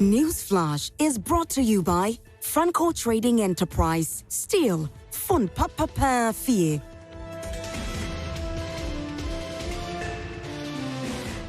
Newsflash is brought to you by Franco Trading Enterprise. Still, fun papa fear.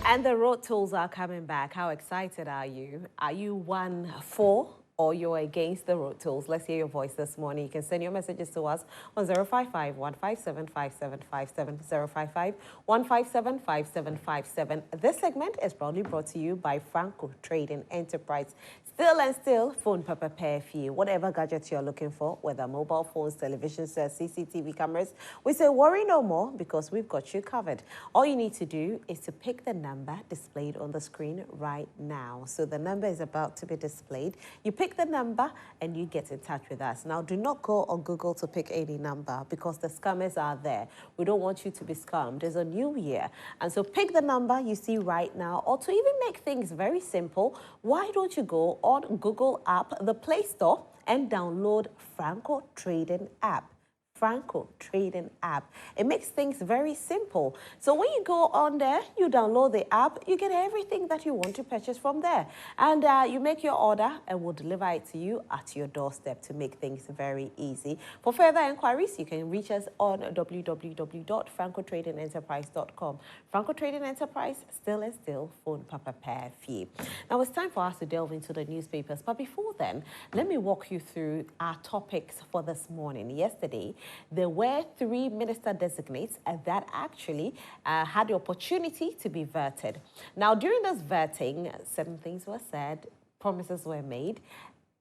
And the road tolls are coming back. How excited are you? Are you one for or you're against the road tolls? Let's hear your voice this morning. You can send your messages to us on 055-157-5757, 055-157-5757. This segment is proudly brought to you by Franco Trading Enterprise. Still, phone prepare for you. Whatever gadgets you're looking for, whether mobile phones, television sets, CCTV cameras, we say worry no more because we've got you covered. All you need to do is to pick the number displayed on the screen right now. So the number is about to be displayed. You pick the number and you get in touch with us. Now, do not go on Google to pick any number because the scammers are there. We don't want you to be scammed. It's a new year. And so pick the number you see right now, or to even make things very simple, why don't you go on Google app, the Play Store, and download Franco Trading app. Franco Trading app. It makes things very simple. So when you go on there, you download the app, you get everything that you want to purchase from there. And you make your order and we'll deliver it to you at your doorstep to make things very easy. For further inquiries, you can reach us on www.francotradingenterprise.com. Franco Trading Enterprise, still, phone papa pair fee. Now it's time for us to delve into the newspapers. But before then, let me walk you through our topics for this morning. Yesterday, there were 3 minister designates that actually had the opportunity to be vetted. Now, during this vetting, certain things were said, promises were made.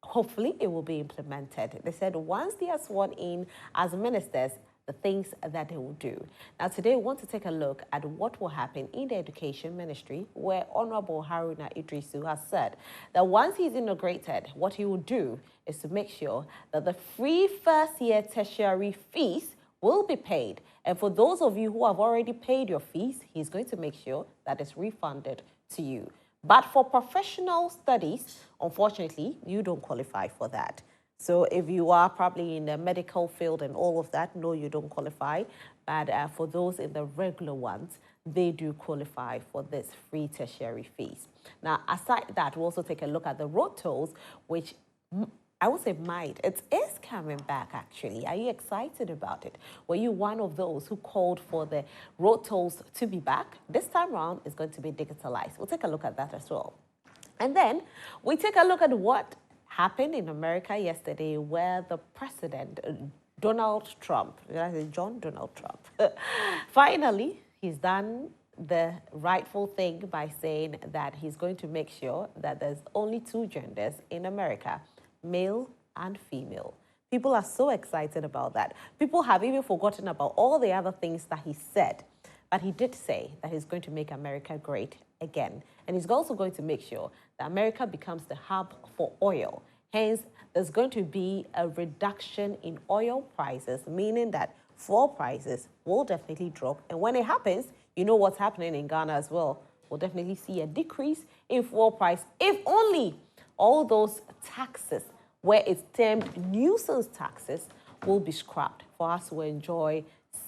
Hopefully, it will be implemented. They said once they are sworn in as ministers, the things that they will do. Now, today, we want to take a look at what will happen in the Education Ministry, where Honorable Haruna Iddrisu has said that once he's inaugurated, what he will do is to make sure that the free first-year tertiary fees will be paid. And for those of you who have already paid your fees, he's going to make sure that it's refunded to you. But for professional studies, unfortunately, you don't qualify for that. So if you are probably in the medical field and all of that, no, you don't qualify. But for those in the regular ones, they do qualify for this free tertiary fees. Now, aside that, we'll also take a look at the road tolls, which I would say it is coming back actually. Are you excited about it? Were you one of those who called for the road tolls to be back? This time around, it's going to be digitalized. We'll take a look at that as well. And then we take a look at what happened in America yesterday, where the president, Donald Trump, John Donald Trump, finally, he's done the rightful thing by saying that he's going to make sure that there's only 2 genders in America, male and female. People are so excited about that. People have even forgotten about all the other things that he said. But he did say that he's going to make America great again. And he's also going to make sure that America becomes the hub for oil. Hence, there's going to be a reduction in oil prices, meaning that fuel prices will definitely drop. And when it happens, you know what's happening in Ghana as well. We'll definitely see a decrease in fuel price, if only all those taxes, where it's termed nuisance taxes, will be scrapped for us to enjoy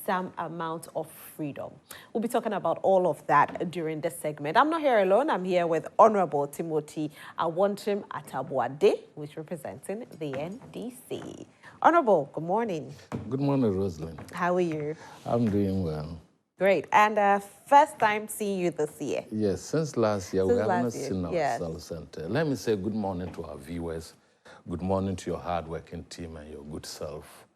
some amount of freedom. We'll be talking about all of that during this segment. I'm not here alone. I'm here with Honorable Timothy Awantim Atabuade, who is representing the NDC. Honorable, good morning. Good morning, Rosalind. How are you? I'm doing well. Great. And first time seeing you this year. Yes, since last year, we haven't seen ourselves. And let me say good morning to our viewers. Good morning to your hardworking team and your good self.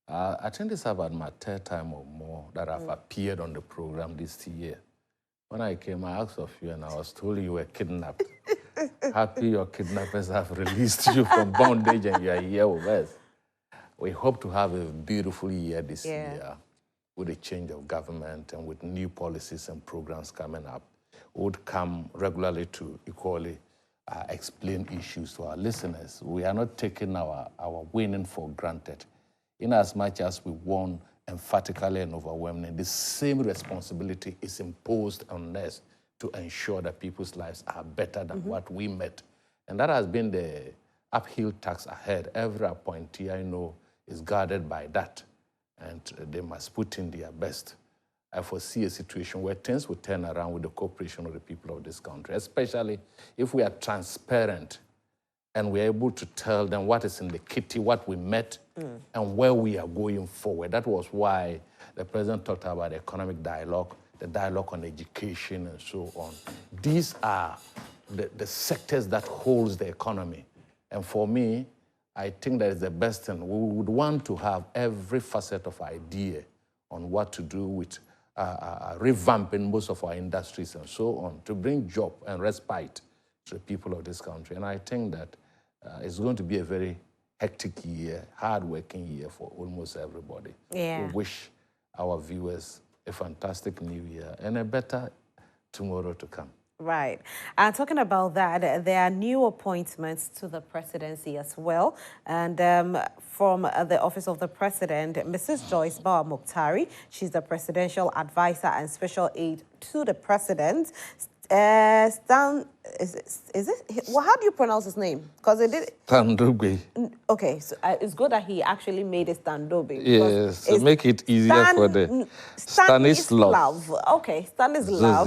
I think this is about my 3rd time or more that I've appeared on the program this year. When I came, I asked of you and I was told you were kidnapped. Happy your kidnappers have released you from bondage and you are here with us. We hope to have a beautiful year this year with a change of government and with new policies and programs coming up. We would come regularly to equally explain issues to our listeners. We are not taking our winning for granted. In as much as we won emphatically and overwhelmingly, the same responsibility is imposed on us to ensure that people's lives are better than what we met. And that has been the uphill task ahead. Every appointee I know is guarded by that, and they must put in their best. I foresee a situation where things will turn around with the cooperation of the people of this country, especially if we are transparent and we're able to tell them what is in the kitty, what we met, and where we are going forward. That was why the president talked about the economic dialogue, the dialogue on education, and so on. These are the sectors that holds the economy. And for me, I think that is the best thing. We would want to have every facet of idea on what to do with revamping most of our industries and so on to bring job and respite to the people of this country. And I think that it's going to be a very hectic year, hard-working year for almost everybody. Yeah. We wish our viewers a fantastic new year and a better tomorrow to come. Right. And talking about that, there are new appointments to the presidency as well. And from the Office of the President, Mrs. Joyce Bawa Mukhtari, she's the Presidential Advisor and Special Aide to the President. Stan, is it? Well, how do you pronounce his name? Because it did. Standobe. Okay, so it's good that he actually made it Standobe. Yes, to make it easier for the Stanislav. Okay, Stanislav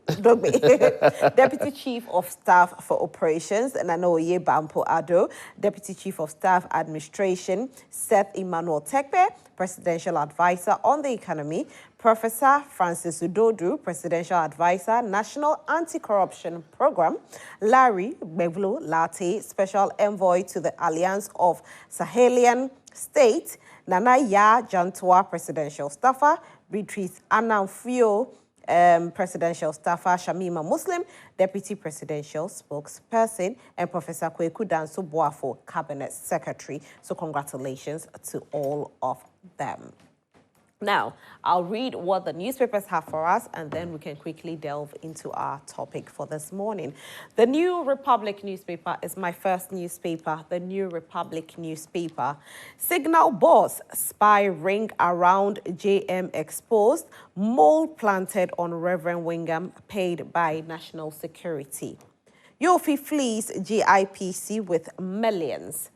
Dogbe. Deputy Chief of Staff for Operations, Nanoye Bampo Ado. Deputy Chief of Staff Administration, Seth Emmanuel Tekpe, Presidential Advisor on the Economy. Professor Francis Udodu, Presidential Advisor, National Anti-Corruption Program. Larry Bevlo Latte, Special Envoy to the Alliance of Sahelian States. Nana Ya Jantua, Presidential Staffer. Beatrice Anamfio, Presidential Staffer. Shamima Muslim, Deputy Presidential Spokesperson. And Professor Kweku Danso Boafo, Cabinet Secretary. So congratulations to all of them. Now, I'll read what the newspapers have for us, and then we can quickly delve into our topic for this morning. The New Republic newspaper is my first newspaper, the New Republic newspaper. Signal boss, spy ring around JM exposed, mole planted on Reverend Wingham, paid by National Security. Yofi flees GIPC with millions.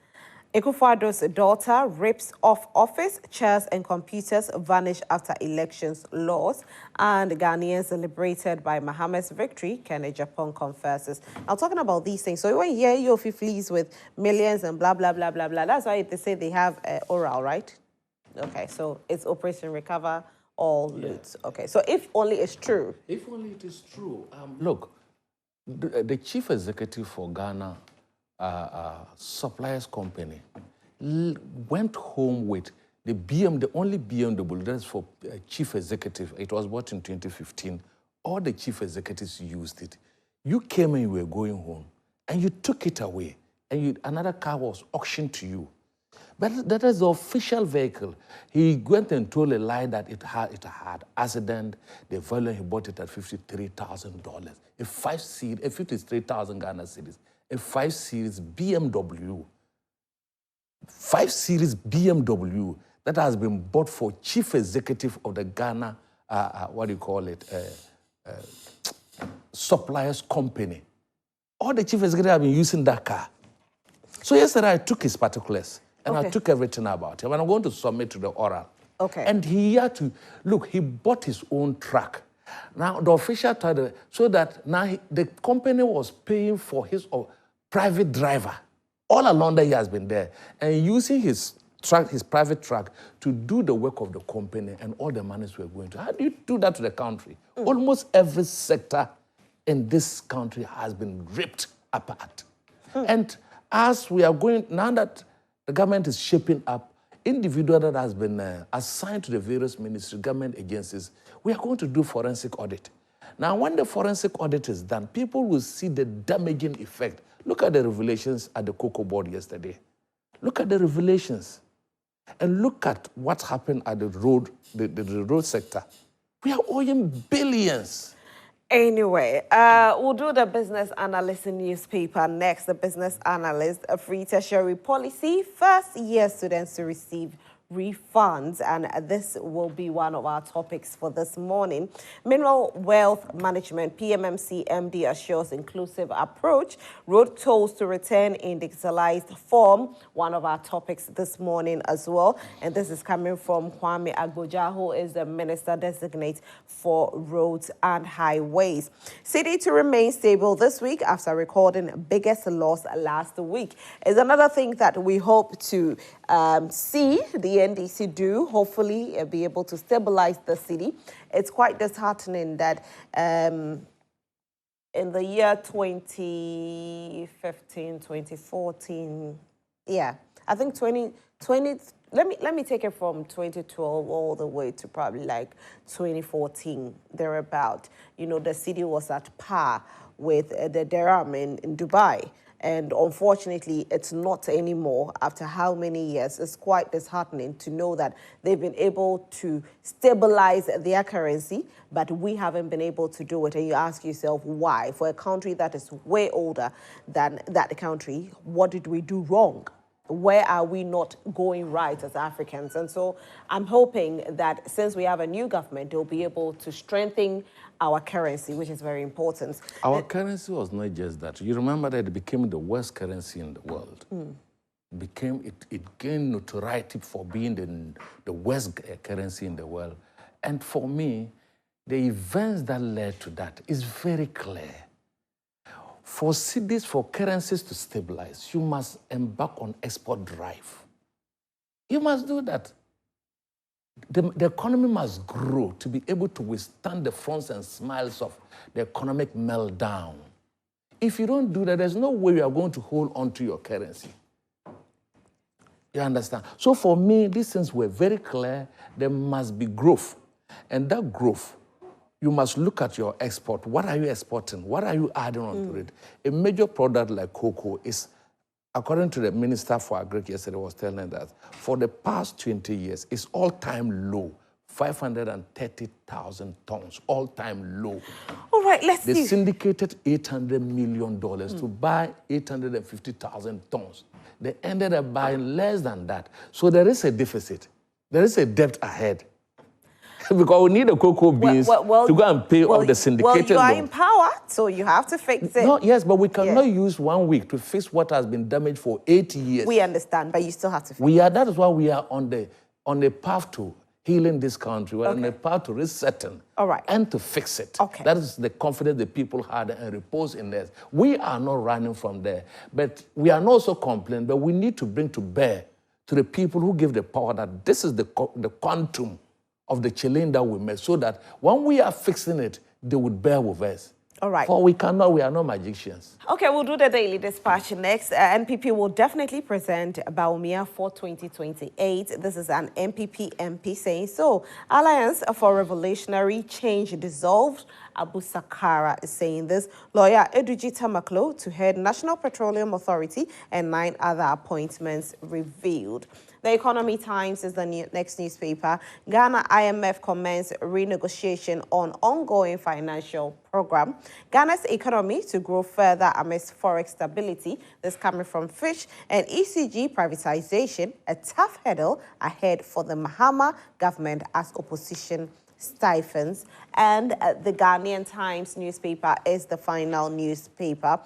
Ekufuado's daughter rips off office, chairs and computers vanish after elections loss, and Ghanaians celebrated by Mohammed's victory, Kenneth Japan confesses. Now, talking about these things, so when you hear Yofi flees with millions and blah, blah, blah, blah, blah, that's why they say they have oral, right? Okay, so it's Operation Recover All Loot. Okay, so if only it's true. If only it is true. Look, the chief executive for Ghana suppliers company went home with the only BMW that's for chief executive. It was bought in 2015. All the chief executives used it. You came and you were going home, and you took it away, and another car was auctioned to you. But that is the official vehicle. He went and told a lie that it had accident. The value, he bought it at $53,000. A 53,000 Ghana cedis. A 5 Series BMW. 5 Series BMW that has been bought for chief executive of the Ghana, suppliers company. All the chief executives have been using that car. So yesterday I took his particulars and I took everything about him, and I'm going to submit to the oral. Okay. And he had to, look, he bought his own truck. Now, the official told so that now the company was paying for his private driver. All along that he has been there and using his truck, his private truck, to do the work of the company, and all the monies were going to. How do you do that to the country? Almost every sector in this country has been ripped apart. And as we are going, now that the government is shaping up, individual that has been assigned to the various ministry, government agencies, we are going to do forensic audit. Now, when the forensic audit is done, people will see the damaging effect. Look at the revelations at the Cocoa Board yesterday. Look at the revelations. And look at what happened at the road sector. We are owing billions. Anyway, we'll do the business analyst newspaper next. The business analyst, a free tertiary policy, first-year students to receive refunds, and this will be one of our topics for this morning. Mineral Wealth Management, PMMC MD, assures inclusive approach. Road tolls to return in digitalized form, one of our topics this morning as well. And this is coming from Kwame Agboja, who is the Minister Designate for Roads and Highways. City to remain stable this week after recording biggest loss last week is another thing that we hope to see the NDC do, hopefully be able to stabilize the city. It's quite disheartening that in the year 2015, 2014, yeah, I think 2020, let me take it from 2012 all the way to probably like 2014, thereabout. You know, the city was at par with the dirham in Dubai. And unfortunately, it's not anymore after how many years. It's quite disheartening to know that they've been able to stabilize their currency, but we haven't been able to do it. And you ask yourself, why? For a country that is way older than that country, what did we do wrong? Where are we not going right as Africans? And so I'm hoping that since we have a new government, they'll be able to strengthen our currency, which is very important. Our currency was not just that. You remember that it became the worst currency in the world. It gained notoriety for being the worst currency in the world. And for me, the events that led to that is very clear. For cities, for currencies to stabilize, you must embark on export drive. You must do that. The economy must grow to be able to withstand the fronts and smiles of the economic meltdown. If you don't do that, there's no way you are going to hold on to your currency. You understand? So for me, these things were very clear. There must be growth. And that growth, you must look at your export. What are you exporting? What are you adding on to it? A major product like cocoa is, according to the Minister for Agriculture yesterday, was telling us, for the past 20 years, it's all-time low, 530,000 tons, all-time low. All right, let's see. They syndicated $800 million to buy 850,000 tons. They ended up buying less than that. So there is a deficit. There is a debt ahead. Because we need the cocoa beans to go and pay off the syndicated Well, you are loan. in power, so you have to fix it. No, yes, but we cannot use 1 week to fix what has been damaged for 80 years. We understand, but you still have to fix it. That is why we are on the path to healing this country. We're on the path to resetting and to fix it. That is the confidence the people had and repose in this. We are not running from there, but we are not so complaining, but we need to bring to bear to the people who give the power that this is the quantum of the challenge that we made, so that when we are fixing it, they would bear with us. All right. For we are not magicians. Okay, we'll do the Daily Dispatch next. NPP will definitely present Baumia for 2028. This is an NPP MP saying so. Alliance for Revolutionary Change dissolved. Abu Sakara is saying this. Lawyer Eduji Tamaklo to head National Petroleum Authority and 9 other appointments revealed. The Economy Times is the next newspaper. Ghana IMF comments renegotiation on ongoing financial program. Ghana's economy to grow further amidst forex stability. This coming from Fish. And ECG privatization, a tough hurdle ahead for the Mahama government as opposition stifles. And the Ghanaian Times newspaper is the final newspaper.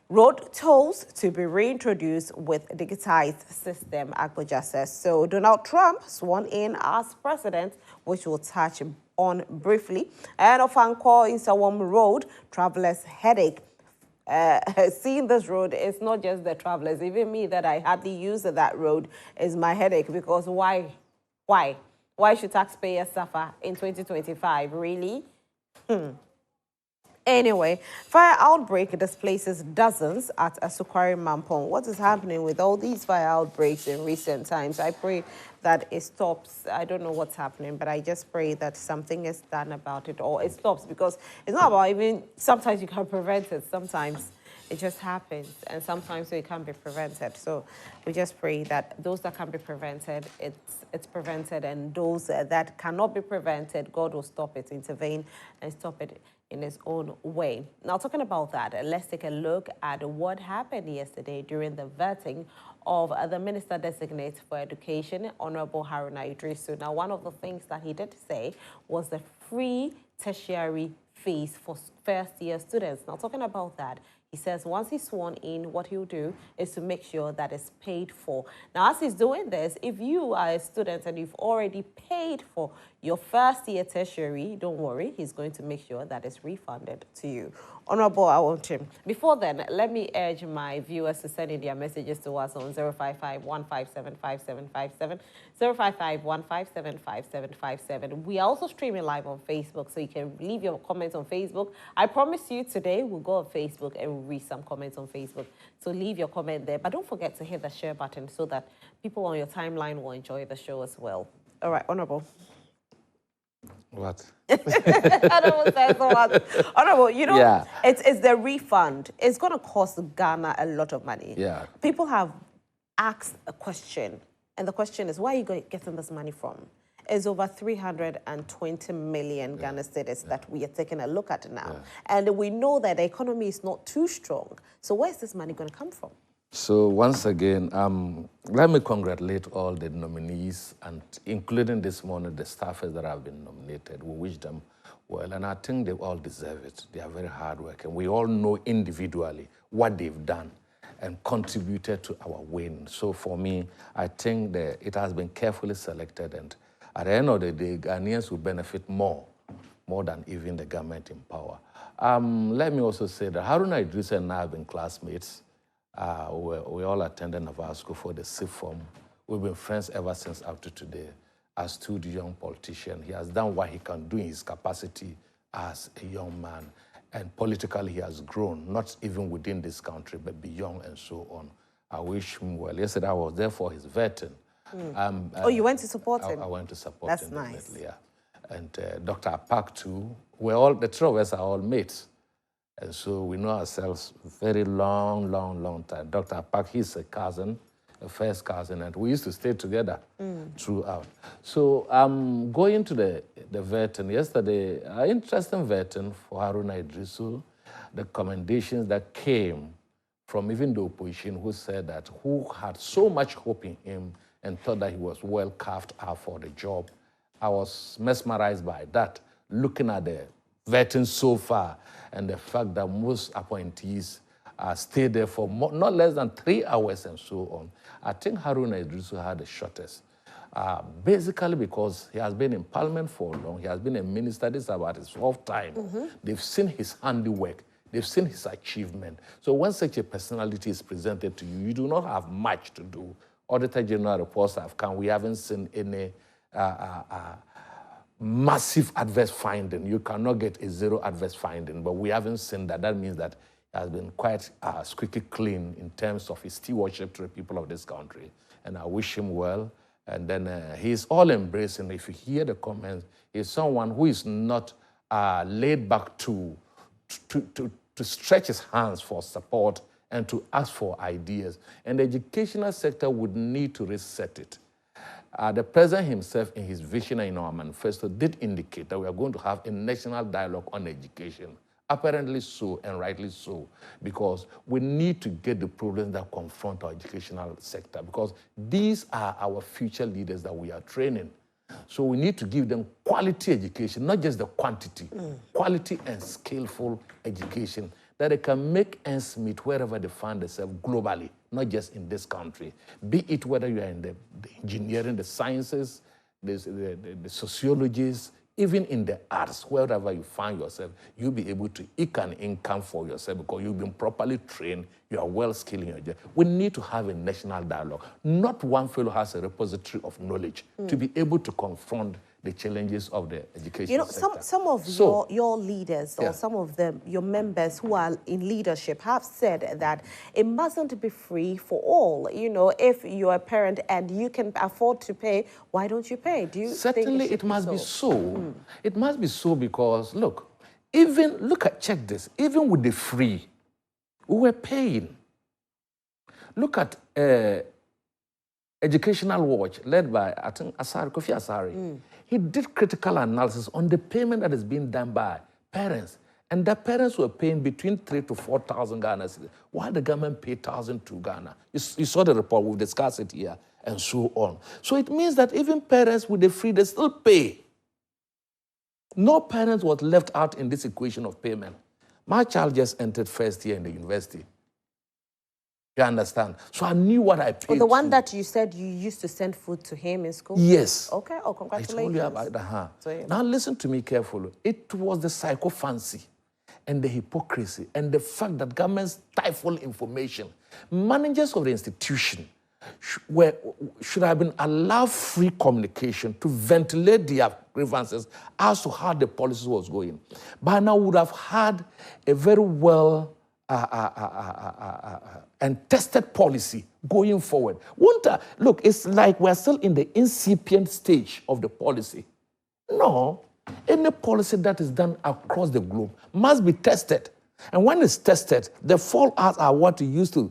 Road tolls to be reintroduced with digitized system, Agboja says. So Donald Trump sworn in as president, which we'll touch on briefly. And Ofankor in Sawam Road, travelers' headache. Seeing this road, it's not just the travelers. Even me, that I hardly use that road, is my headache. Because why? Why should taxpayers suffer in 2025? Really? Anyway, fire outbreak displaces dozens at Asukwari Mampong. What is happening with all these fire outbreaks in recent times? I pray that it stops. I don't know what's happening, but I just pray that something is done about it, or it stops, because it's not about even, sometimes you can prevent it, sometimes it just happens, and sometimes it can't be prevented. So we just pray that those that can be prevented, it's prevented, and those that cannot be prevented, God will stop it, intervene, and stop it. in his own way. Now, talking about that, let's take a look at what happened yesterday during the vetting of the Minister Designate for Education, Honorable Haruna Iddrisu. Now, one of the things that he did say was the free tertiary fees for first-year students. Now, talking about that, he says once he's sworn in, what he'll do is to make sure that it's paid for. Now, as he's doing this, if you are a student and you've already paid for your first-year tertiary, don't worry, he's going to make sure that it's refunded to you. Honorable, I want him. Before then, let me urge my viewers to send in their messages to us on 055-157-5757, 055-157-5757. We are also streaming live on Facebook, so you can leave your comments on Facebook. I promise you today we'll go on Facebook and read some comments on Facebook. So leave your comment there, but don't forget to hit the share button so that people on your timeline will enjoy the show as well. All right, Honorable. What? Honorable says what? Honorable, you know, yeah. it's the refund. It's going to cost Ghana a lot of money. Yeah. People have asked a question, and the question is, where are you getting this money from? It's over 320 million Ghana cedis that we are taking a look at now. Yeah. And we know that the economy is not too strong. So where's this money going to come from? So once again, let me congratulate all the nominees, and including this morning the staffers that have been nominated. We wish them well, and I think they all deserve it. They are very hardworking. We all know individually what they've done and contributed to our win. So for me, I think that it has been carefully selected, and at the end of the day, Ghanaians will benefit more than even the government in power. Let me also say that Haruna Iddrisu and I have been classmates. We all attended Navarre School for the sixth form. We've been friends ever since up to today. As a young politician, he has done what he can do in his capacity as a young man. And politically, he has grown, not even within this country, but beyond and so on. I wish him well. Yesterday, I was there for his vetting. Oh, you went to support him? I went to support That's him. That's nice. Yeah. And Dr. Apak, too, the three of us are all mates. And so we know ourselves very long time. Dr. Apak, he's a cousin, a first cousin, and we used to stay together throughout. So going to the vetting, yesterday, interesting vetting for Haruna Iddrisu, the commendations that came from even the opposition who said that, who had so much hope in him and thought that he was well carved out for the job. I was mesmerized by that, looking at the vetting so far, and the fact that most appointees stayed there for not less than 3 hours and so on. I think Haruna Iddrisu had the shortest, basically because he has been in parliament for long. He has been a minister. This is about his 12th time. They've seen his handiwork. They've seen his achievement. So when such a personality is presented to you, you do not have much to do. Auditor General reports have come. We haven't seen any massive adverse finding. You cannot get a zero adverse finding, but we haven't seen that. That means that he has been quite squeaky clean in terms of his stewardship to the people of this country. And I wish him well. And then he's all embracing. If you hear the comments, he's someone who is not laid back to stretch his hands for support and to ask for ideas. And the educational sector would need to reset it. The president himself, in his vision and in our manifesto, did indicate that we are going to have a national dialogue on education. Apparently so, and rightly so, because we need to get the problems that confront our educational sector, because these are our future leaders that we are training. So we need to give them quality education, not just the quantity, quality and skillful education, that they can make ends meet wherever they find themselves globally, not just in this country. Be it whether you are in the engineering, the sciences, the sociologies, even in the arts, wherever you find yourself, you'll be able to eke an income for yourself because you've been properly trained, you are well skilled in your job. We need to have a national dialogue. Not one fellow has a repository of knowledge to be able to confront the challenges of the education sector. Some of your leaders or some of your members who are in leadership have said that it mustn't be free for all. You know, if you're a parent and you can afford to pay, why don't you pay? Do you Certainly think it must be so. It must be so because, look, check this, even with the free, we were paying. Look at Educational Watch, led by, I think, Kofi Asari. He did critical analysis on the payment that is being done by parents And the parents were paying between 3,000 to 4,000 Ghana cedis, while the government paid 1,000 to Ghana. You saw the report, we've discussed it here, and so on. So it means that even parents with the free, they still pay. No parent was left out in this equation of payment. My child just entered first year in the university. You understand? So I knew what I paid. Oh, the one that you said you used to send food to him in school? Yes. Okay. Oh, congratulations. I told you about that. Now listen to me carefully. It was the psychophancy and the hypocrisy and the fact that governments stifle information. Managers of the institution should have been allowed free communication to ventilate their grievances as to how the policy was going. By now, we would have had a very well and tested policy going forward. Look, it's like we're still in the incipient stage of the policy. No, any policy that is done across the globe must be tested. And when it's tested, the fallouts are what you use to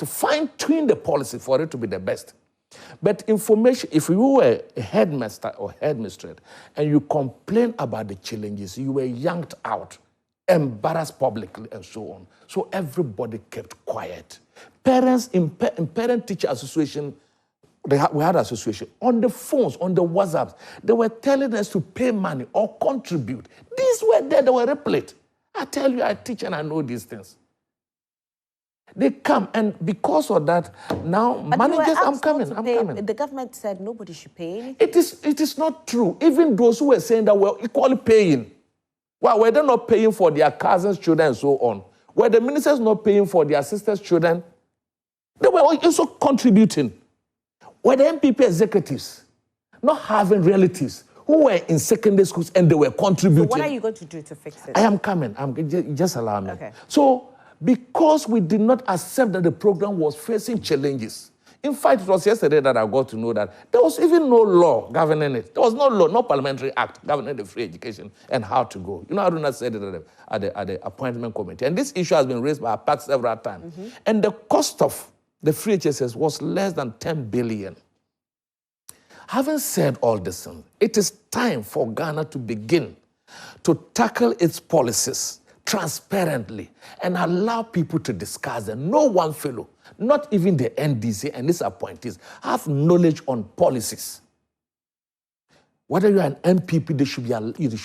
fine-tune the policy for it to be the best. But information, if you were a headmaster or headmistress and you complain about the challenges, you were yanked out, embarrassed publicly, and so on. So everybody kept quiet. Parents in Parent-Teacher Association, we had an association, on the phones, on the WhatsApps, they were telling us to pay money or contribute. These were there, they were replete. I tell you, I teach and I know these things. They come, and because of that, now but managers, I'm coming. The government said nobody should pay anything. It is not true. Even those who were saying that were equally paying. Well, were they not paying for their cousins' children and so on? Were the ministers not paying for their sisters' children? They were also contributing. Were the MPP executives not having relatives who were in secondary schools and they were contributing? So what are you going to do to fix it? I am coming. Just allow me. Okay. So, because we did not accept that the program was facing challenges. In fact, it was yesterday that I got to know that there was even no law governing it. There was no law, no parliamentary act governing the free education and how to go. You know, Haruna said it at the appointment committee. And this issue has been raised by our party several times. Mm-hmm. And the cost of the free HSS was less than 10 billion. Having said all this, it is time for Ghana to begin to tackle its policies transparently and allow people to discuss them. No one fellow, not even the NDC and its appointees, have knowledge on policies. Whether you're an MPP, they should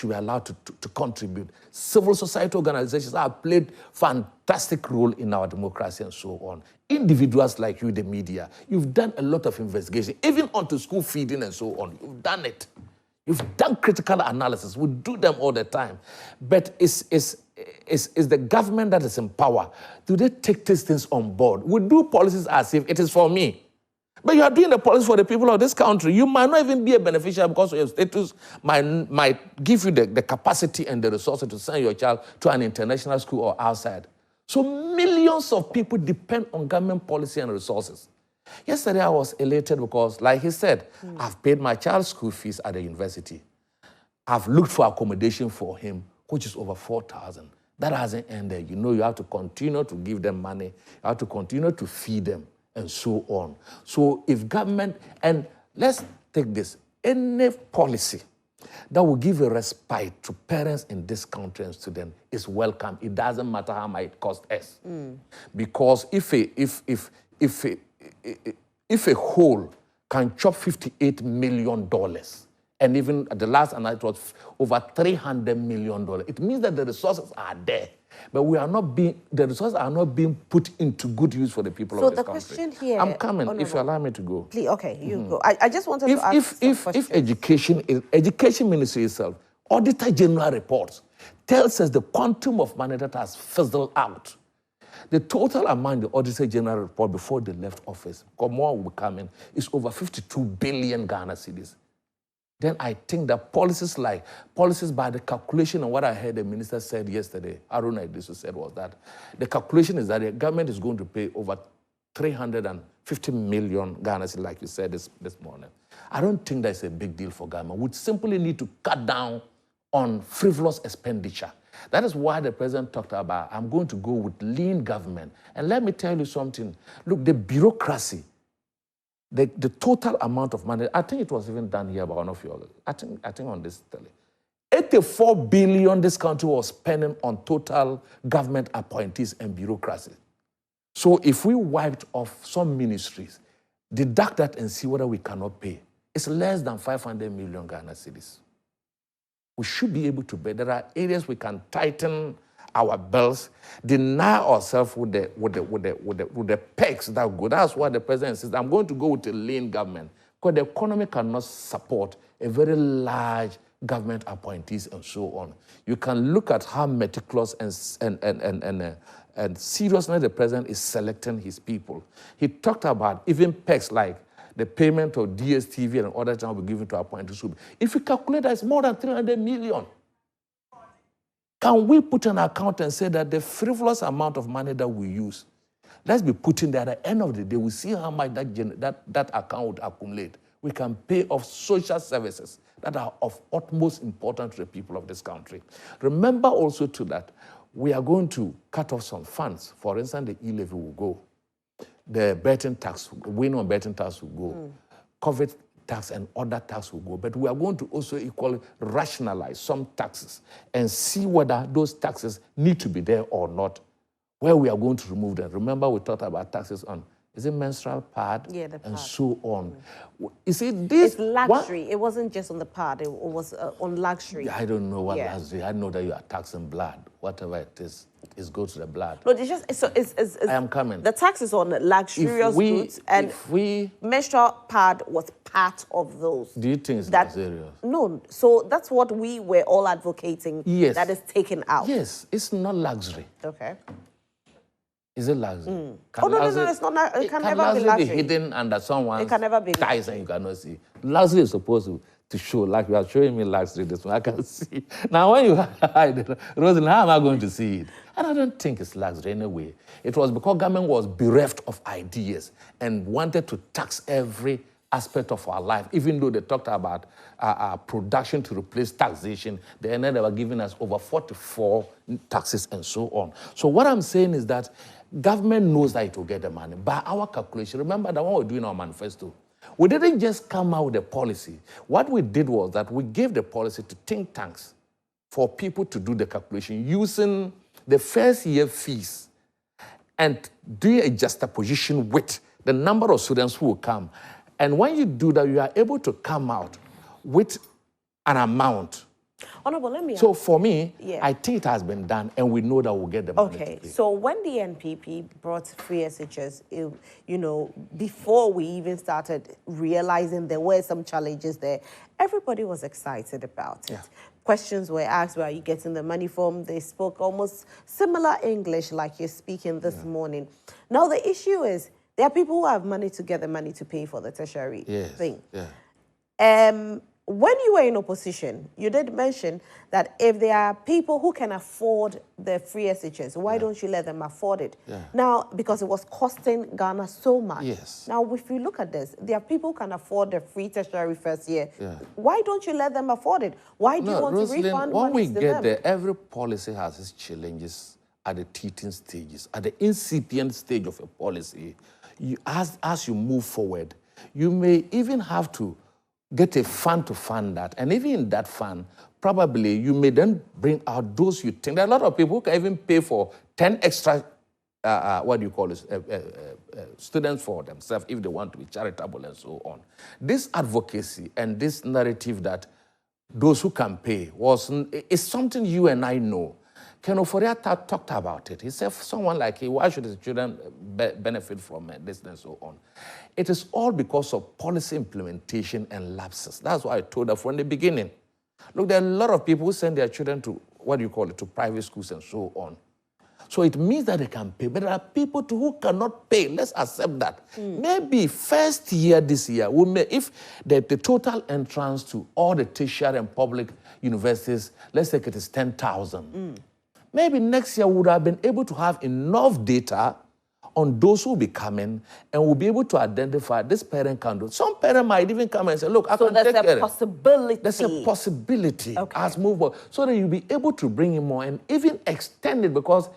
be allowed to contribute. Civil society organizations have played fantastic role in our democracy and so on. Individuals like you, the media, you've done a lot of investigation, even onto school feeding and so on. You've done it. You've done critical analysis. We do them all the time. But it's the government that is in power. Do they take these things on board? We do policies as if it is for me. But you are doing the policy for the people of this country. You might not even be a beneficiary because your status might give you the capacity and the resources to send your child to an international school or outside. So millions of people depend on government policy and resources. Yesterday, I was elated because, like he said, I've paid my child's school fees at the university. I've looked for accommodation for him, which is over 4,000. That hasn't ended. You know, you have to continue to give them money. You have to continue to feed them and so on. So if government, and let's take this, any policy that will give a respite to parents in this country and students is welcome. It doesn't matter how much it costs us. Because if a whole can chop $58 million, and even at the last night it was over $300 million, it means that the resources are there. But the resources are not being put into good use for the people of this country. So the question here... I'm coming, if you allow me to go. Please, okay, you go. I just wanted to ask if education ministry itself, Auditor General reports, tells us the quantum of money that has fizzled out. The total amount the Auditor General report before they left office, because more will be coming, is over 52 billion Ghana cedis. Then I think that policies by the calculation, and what I heard the minister said yesterday, Haruna Iddrisu said was that the calculation is that the government is going to pay over 350 million Ghana cedis, like you said this morning. I don't think that's a big deal for Ghana. We simply need to cut down on frivolous expenditure. That is why the president talked about, I'm going to go with lean government. And let me tell you something. Look, the bureaucracy, the total amount of money, I think it was even done here by one of you all. I think on this tele. 84 billion this country was spending on total government appointees and bureaucracy. So if we wiped off some ministries, deduct that and see whether we cannot pay, it's less than 500 million Ghana cedis. We should be able to pay. There are areas we can tighten our belts, deny ourselves with the pegs that go. That's what the president says. I'm going to go with a lean government because the economy cannot support a very large government appointees and so on. You can look at how meticulous and seriously the president is selecting his people. He talked about even pegs like the payment of DSTV and other things will be given to appointees. If you calculate that, it's more than 300 million. Can we put an account and say that the frivolous amount of money that we use, let's be putting that at the end of the day, we see how much that account would accumulate. We can pay off social services that are of utmost importance to the people of this country. Remember also too that we are going to cut off some funds. For instance, the e-levy will go. The betting tax, win on betting tax will go. COVID tax and other tax will go. But we are going to also equally rationalize some taxes and see whether those taxes need to be there or not, where we are going to remove them. Remember, we talked about taxes on, is it menstrual pad? Yeah, the pad. And so on. You see, this... It's luxury. It wasn't just on the pad. It was on luxury. I don't know what luxury. I know that you are taxing blood. Whatever it is goes to the blood. No, it's just... it's I am coming. The tax is on luxurious goods, and menstrual pad was part of those. Do you think it's luxurious? No. So that's what we were all advocating. Yes. That is taken out. Yes. It's not luxury. Okay. Is it luxury? No, it's not. It can never be luxury. Be hidden under someone's thighs and you cannot see. Luxury is supposed to show, like you are showing me luxury, this one, I can see. Now, when you hide it, Rosalyn, how am I going to see it? And I don't think it's luxury anyway. It was because government was bereft of ideas and wanted to tax every aspect of our life, even though they talked about production to replace taxation. They were giving us over 44 taxes and so on. So what I'm saying is that government knows that it will get the money. By our calculation, remember the one we're doing our manifesto, we didn't just come out with a policy. What we did was that we gave the policy to think tanks for people to do the calculation using the first year fees and do a juxtaposition with the number of students who will come. And when you do that, you are able to come out with an amount. Honorable, let me ask. So for me, I think it has been done, and we know that we'll get the money. Okay, so when the NPP brought free SHS, you know, before we even started realizing there were some challenges there, everybody was excited about it. Questions were asked, where are you getting the money from? They spoke almost similar English like you're speaking this morning. Now the issue is, there are people who have money to get the money to pay for the tertiary thing. When you were in opposition, you did mention that if there are people who can afford the free SHS, why don't you let them afford it? Now, because it was costing Ghana so much. Now, if you look at this, there are people who can afford the free tertiary first year. Why don't you let them afford it? Why do you want to refund when we get them? There, every policy has its challenges at the teething stages. At the incipient stage of a policy, as you move forward, you may even have to get a fund to fund that. And even in that fund, probably you may then bring out those you think. There are a lot of people who can even pay for 10 extra, students for themselves if they want to be charitable and so on. This advocacy and this narrative that those who can pay is something you and I know. Ken Oforia talked about it. He said, someone like he, why should his children benefit from this and so on? It is all because of policy implementation and lapses. That's why I told her from the beginning. Look, there are a lot of people who send their children to, to private schools and so on. So it means that they can pay, but there are people who cannot pay. Let's accept that. Maybe first year this year, we may, if the total entrance to all the tertiary and public universities, let's take it is 10,000. Maybe next year we would have been able to have enough data on those who will be coming and we'll be able to identify this parent can do. Some parent might even come and say, look, I can take care of it. So there's a possibility. There's a possibility as move on. So that you'll be able to bring in more and even extend it because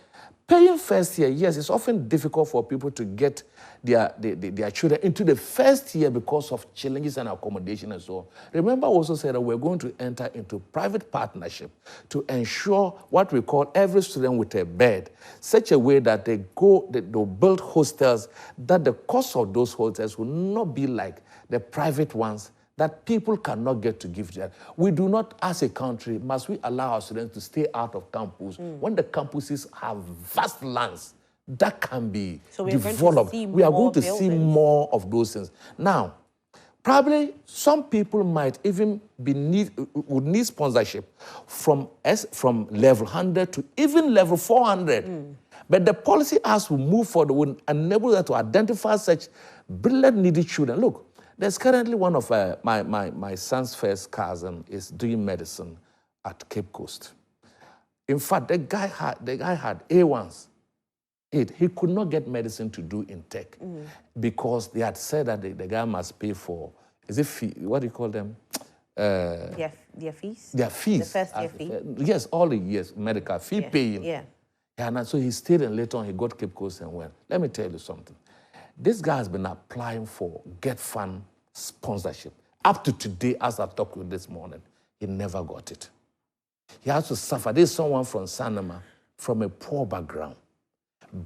Paying first year, yes, it's often difficult for people to get their children into the first year because of challenges and accommodation and so on. Remember, I also said that we're going to enter into private partnership to ensure what we call every student with a bed, such a way that they'll build hostels, that the cost of those hostels will not be like the private ones that people cannot get to give them. We do not, as a country, must we allow our students to stay out of campus when the campuses have vast lands that can be developed. We are going to see more of those things. Now, probably some people might even would need sponsorship from level 100 to even level 400. But the policy as we move forward will enable them to identify such brilliant, needy children. Look, there's currently one of my son's first cousin is doing medicine at Cape Coast. In fact, the guy had A1s. He could not get medicine to do in tech because they had said that the guy must pay for, is it fee? What do you call them? Their fees? Their fees. The first year fee? Yes, all the years, medical fee paying. Yeah. And so he stayed and later on he got Cape Coast and went. Let me tell you something. This guy has been applying for Get Fund sponsorship. Up to today, as I talked with this morning, he never got it. He has to suffer. There's someone from Sanama, from a poor background.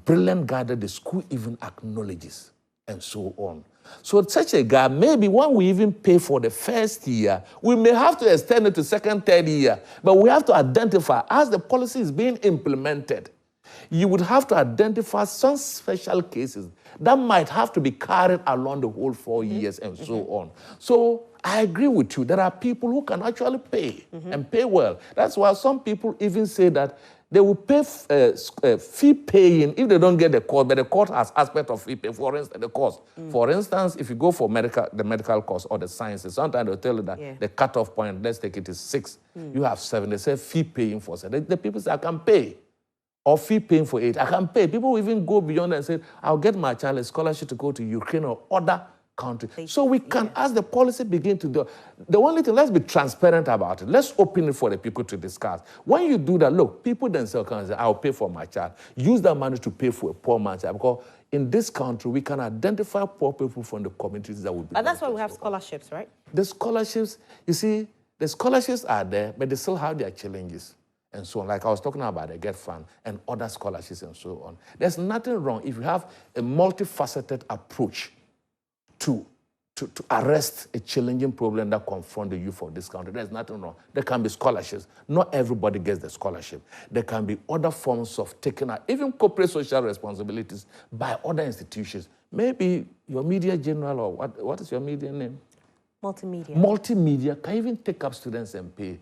Brilliant guy that the school even acknowledges, and so on. So such a guy, maybe when we even pay for the first year, we may have to extend it to second, third year. But we have to identify, as the policy is being implemented, you would have to identify some special cases that might have to be carried along the whole 4 years and so on. So I agree with you. There are people who can actually pay and pay well. That's why some people even say that they will pay fee paying if they don't get the course, but the court has aspect of fee pay. For instance, the course. For instance, if you go for the medical course or the sciences, sometimes they'll tell you that the cutoff point, let's take it, is 6. You have 7. They say fee paying for 7. The people say, I can pay. Or fee paying for 8. I can pay. People will even go beyond and say, I'll get my child a scholarship to go to Ukraine or other countries. So we can, as the policy begin to do, the only thing, let's be transparent about it. Let's open it for the people to discuss. When you do that, look, people themselves can say, I'll pay for my child. Use that money to pay for a poor man's child. Because in this country, we can identify poor people from the communities that would be. And that's why we have scholarships, right? The scholarships, you see, the scholarships are there, but they still have their challenges. And so on, like I was talking about the Get Fund and other scholarships and so on. There's nothing wrong if you have a multifaceted approach to arrest a challenging problem that confronts the youth of this country. There's nothing wrong. There can be scholarships. Not everybody gets the scholarship. There can be other forms of taking out, even corporate social responsibilities by other institutions. Maybe your media general, or what is your media name? Multimedia. Multimedia can even take up students and pay.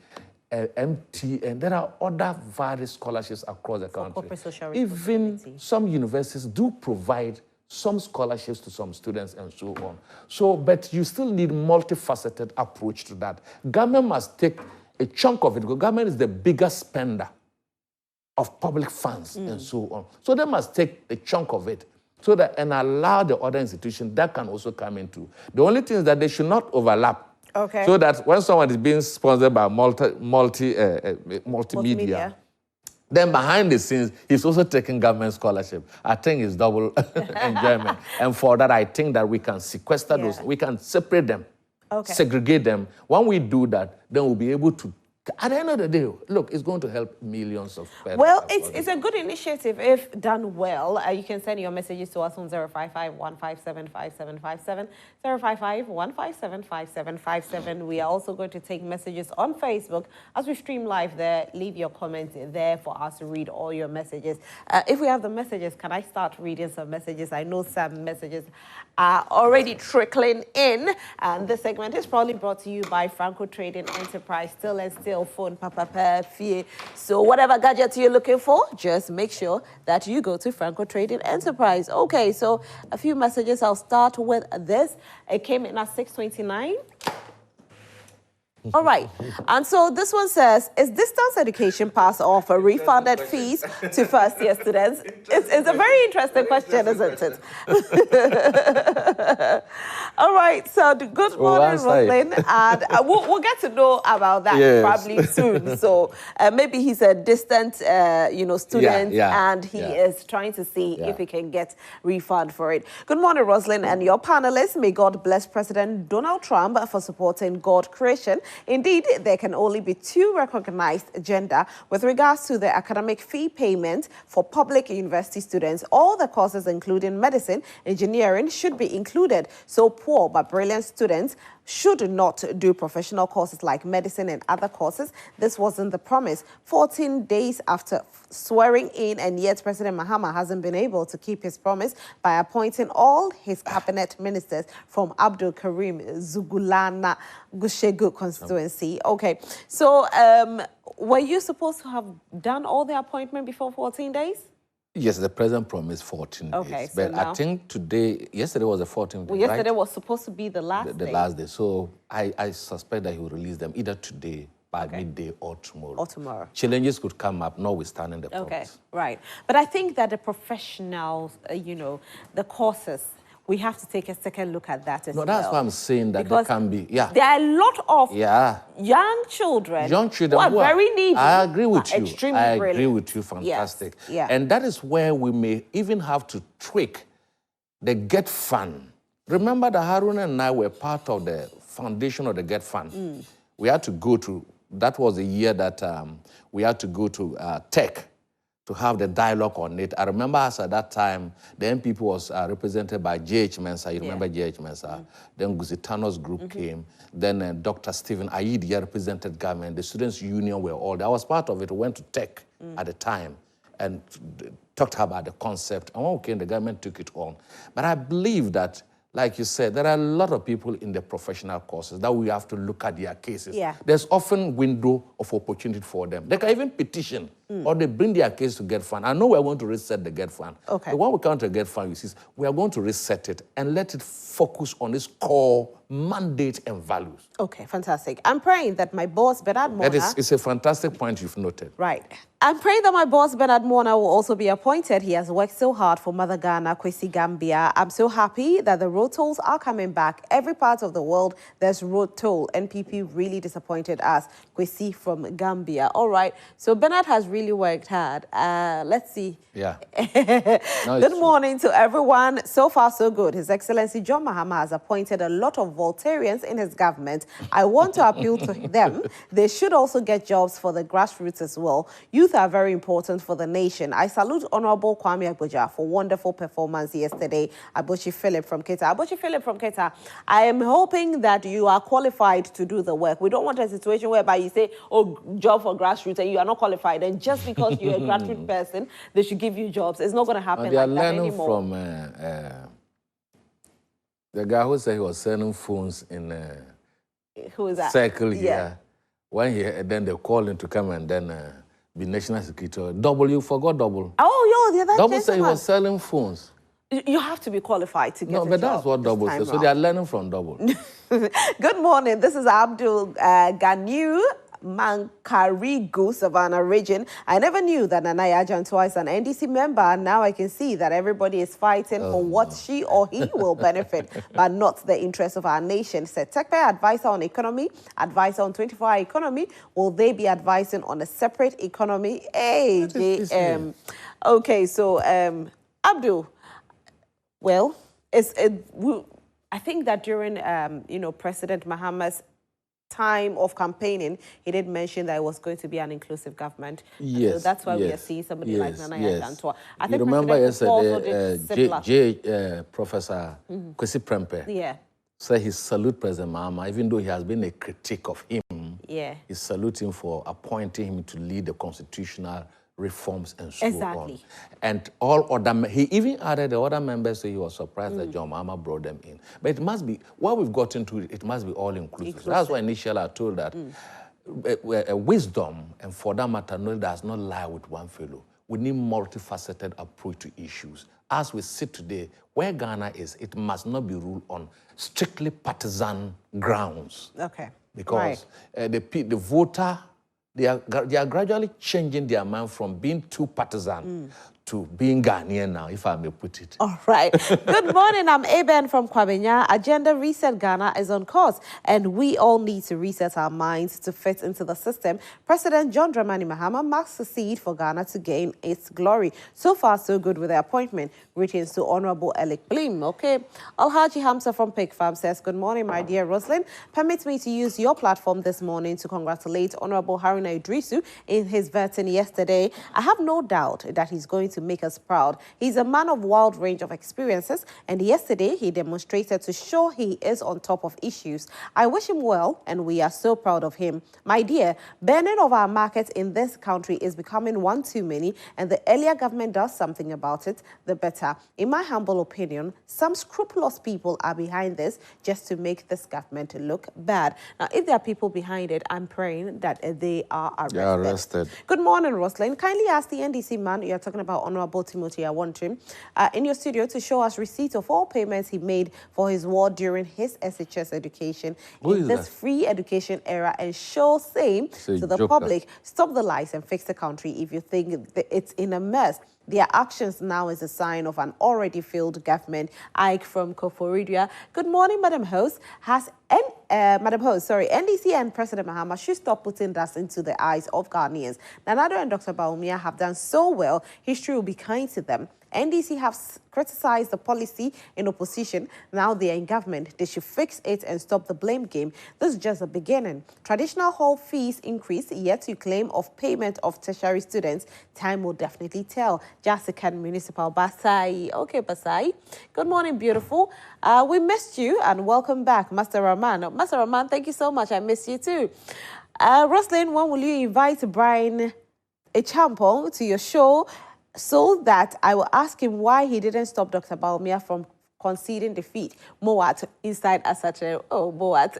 MT, and there are other various scholarships across the country. Even some universities do provide some scholarships to some students and so on. So, but you still need multifaceted approach to that. Government must take a chunk of it, because government is the biggest spender of public funds and so on. So they must take a chunk of it so that and allow the other institutions that can also come into. The only thing is that they should not overlap. Okay. So that when someone is being sponsored by multimedia, then behind the scenes, he's also taking government scholarship. I think it's double enjoyment. And for that, I think that we can sequester those. We can separate them, segregate them. When we do that, then we'll be able to, at the end of the day, look, it's going to help millions of parents. Well, it's a good initiative if done well. You can send your messages to us on 055-157-5757, 055-157-5757. We are also going to take messages on Facebook as we stream live there. Leave your comments there for us to read all your messages. If we have the messages, can I start reading some messages? I know some messages are already trickling in. And this segment is probably brought to you by Franco Trading Enterprise, still and still phone papa fee. So whatever gadget you're looking for, just make sure that you go to Franco Trading Enterprise. Okay, so a few messages. I'll start with this. It came in at 6:29. All right. And so this one says, is distance education pass off a refunded fees to first-year students? It's a very interesting question, isn't it? All right. So good morning, Roslyn. And we'll get to know about that probably soon. So maybe he's a distant, student, and he is trying to see if he can get refund for it. Good morning, Roslyn, and your panelists. May God bless President Donald Trump for supporting God creation. Indeed, there can only be two recognized gender with regards to the academic fee payment for public university students. All the courses, including medicine, engineering, should be included. So poor but brilliant students should not do professional courses like medicine and other courses. This wasn't the promise. 14 days after swearing in, and yet President Mahama hasn't been able to keep his promise by appointing all his cabinet ministers from Abdul Karim Zugulana Gushegu constituency. Okay, so were you supposed to have done all the appointment before 14 days? Yes, the president promised 14 days. But I think yesterday was the 14th day, well, yesterday was supposed to be the last day. The last day. So I suspect that he will release them either today, by midday, or tomorrow. Challenges could come up, notwithstanding the promise. Okay, right. But I think that the professionals, the courses, we have to take a second look at that as well. No, that's why I'm saying that there can be, there are a lot of young children who are very needy. I agree with you. Extremely brilliant. I agree with you. Fantastic. Yes. Yeah. And that is where we may even have to tweak the Get Fund. Remember that Haruna and I were part of the foundation of the Get Fund. We had to go to, that was the year that we had to go to tech to have the dialogue on it. I remember us at that time, the MPP was represented by J.H. Mensah. You remember J.H. Mensah? Then Guzitano's group came. Then Dr. Stephen Ayidi represented government. The Students' Union were all there. I was part of it. We went to tech at the time and talked about the concept. And when we came, the government took it on. But I believe that, like you said, there are a lot of people in the professional courses that we have to look at their cases. There's often window of opportunity for them. They can even petition or they bring their case to Get Fund. I know we're going to reset the Get Fund. Okay. But when we come to Get Fund, you see, we are going to reset it and let it focus on its core mandate and values. Okay, fantastic. I'm praying that my boss, Bernard Mona... It's a fantastic point you've noted. Right. I'm praying that my boss, Bernard Mona, will also be appointed. He has worked so hard for Mother Ghana, Kwesi Gambia. I'm so happy that the road tolls are coming back. Every part of the world, there's road toll. NPP really disappointed us. Kwesi from Gambia. All right. So Bernard has really worked hard. Let's see. Yeah. Good morning to everyone. So far, so good. His Excellency John Mahama has appointed a lot of Voltarians in his government. I want to appeal to them. They should also get jobs for the grassroots as well. Youth are very important for the nation. I salute Honorable Kwame Agboja for wonderful performance yesterday. Abochi Philip from Keta. Abochi Philip from Keta, I am hoping that you are qualified to do the work. We don't want a situation whereby you say, oh, job for grassroots, and you are not qualified. And just because you're a grassroots person, they should give you jobs. It's not going to happen like that anymore. They are learning from the guy who said he was selling phones in who is that? Circle here. When then they called him to come and then be national secretary. Double, you forgot Double. Oh, yeah, that Double said he was selling phones. You have to be qualified to get a job. No, but that's what Double said. So they are learning from Double. Good morning. This is Abdul Ganiu Mankarigu, Savannah region. I never knew that Nanaya Jantua is an NDC member. Now I can see that everybody is fighting for what she or he will benefit, but not the interests of our nation. Said Tekpe, advisor on economy, advisor on 24-hour economy. Will they be advising on a separate economy? Hey, JM. Okay, so Abdul, well, I think that during President Mahama's time of campaigning, he did mention that it was going to be an inclusive government. Yes, so that's why we are seeing somebody like Nanaya Jantua. I think you remember yesterday, Professor Kwesi Prempeh said he salute President Mahama, even though he has been a critic of him. He salutes him for appointing him to lead the constitutional reforms and so on. And all other, he even added the other members, so he was surprised that John Mahama brought them in. But it must be, what we've gotten to, it must be all inclusive. So that's why initially I told that wisdom, and for that matter, knowledge does not lie with one fellow. We need multifaceted approach to issues. As we sit today, where Ghana is, it must not be ruled on strictly partisan grounds. because the voter, they are gradually changing their mind from being too partisan to being Ghanaian now, if I may put it. All right. Good morning. I'm Eben from Kwabenya. Agenda Reset Ghana is on course, and we all need to reset our minds to fit into the system. President John Dramani Mahama must succeed for Ghana to gain its glory. So far, so good with the appointment. Greetings to Honorable Alec Blim. Okay. Alhaji Hamza from Pig Farm says, good morning, my dear Roslyn. Permit me to use your platform this morning to congratulate Honorable Haruna Iddrisu in his vetting yesterday. I have no doubt that he's going to make us proud. He's a man of wide range of experiences, and yesterday he demonstrated to show he is on top of issues. I wish him well, and we are so proud of him. My dear, burning of our markets in this country is becoming one too many, and the earlier government does something about it, the better. In my humble opinion, some scrupulous people are behind this just to make this government look bad. Now, if there are people behind it, I'm praying that they are arrested. They are arrested. Good morning, Roslyn. Kindly ask the NDC man you're talking about, Honorable Timothy Awantrim, in your studio to show us receipt of all payments he made for his ward during his SHS education in this free education era, and show same to the public. Stop the lies and fix the country if you think it's in a mess. Their actions now is a sign of an already failed government. Ike from Koforidua. Good morning, Madam Host. NDC and President Mahama should stop putting dust into the eyes of Ghanaians. Nanado and Dr. Baumia have done so well. History will be kind to them. NDC have criticized the policy in opposition. Now they are in government. They should fix it and stop the blame game. This is just the beginning. Traditional hall fees increase, yet you claim of payment of tertiary students. Time will definitely tell. Jessica Municipal Basai. Okay, Basai. Good morning, beautiful. We missed you and welcome back, Master Rahman. Master Rahman, thank you so much. I miss you too. Roslyn, when will you invite Brian Echampong to your show, so that I will ask him why he didn't stop Dr. Baumia from conceding defeat? Moat inside Asache. Oh, Moat.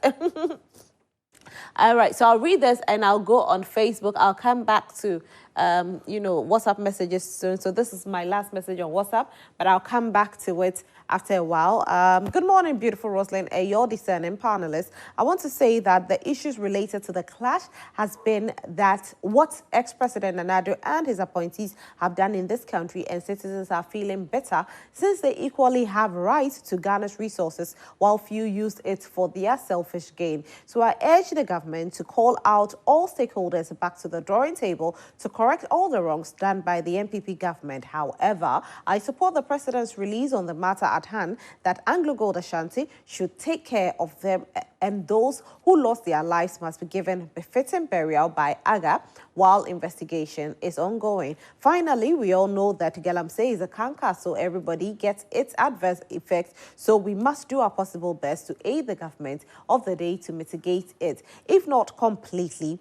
All right, so I'll read this and I'll go on Facebook. I'll come back to, WhatsApp messages soon. So this is my last message on WhatsApp, but I'll come back to it after a while. Good morning, beautiful Roslyn, your discerning panelists. I want to say that the issues related to the clash has been that what ex-President Nanado and his appointees have done in this country, and citizens are feeling better since they equally have rights to Ghana's resources while few use it for their selfish gain. So I urge the government to call out all stakeholders back to the drawing table to correct all the wrongs done by the NPP government. However, I support the president's release on the matter at hand that Anglo Gold Ashanti should take care of them, and those who lost their lives must be given befitting burial by AGA while investigation is ongoing. Finally, we all know that Galamsey is a canker, so everybody gets its adverse effects. So we must do our possible best to aid the government of the day to mitigate it, if not completely.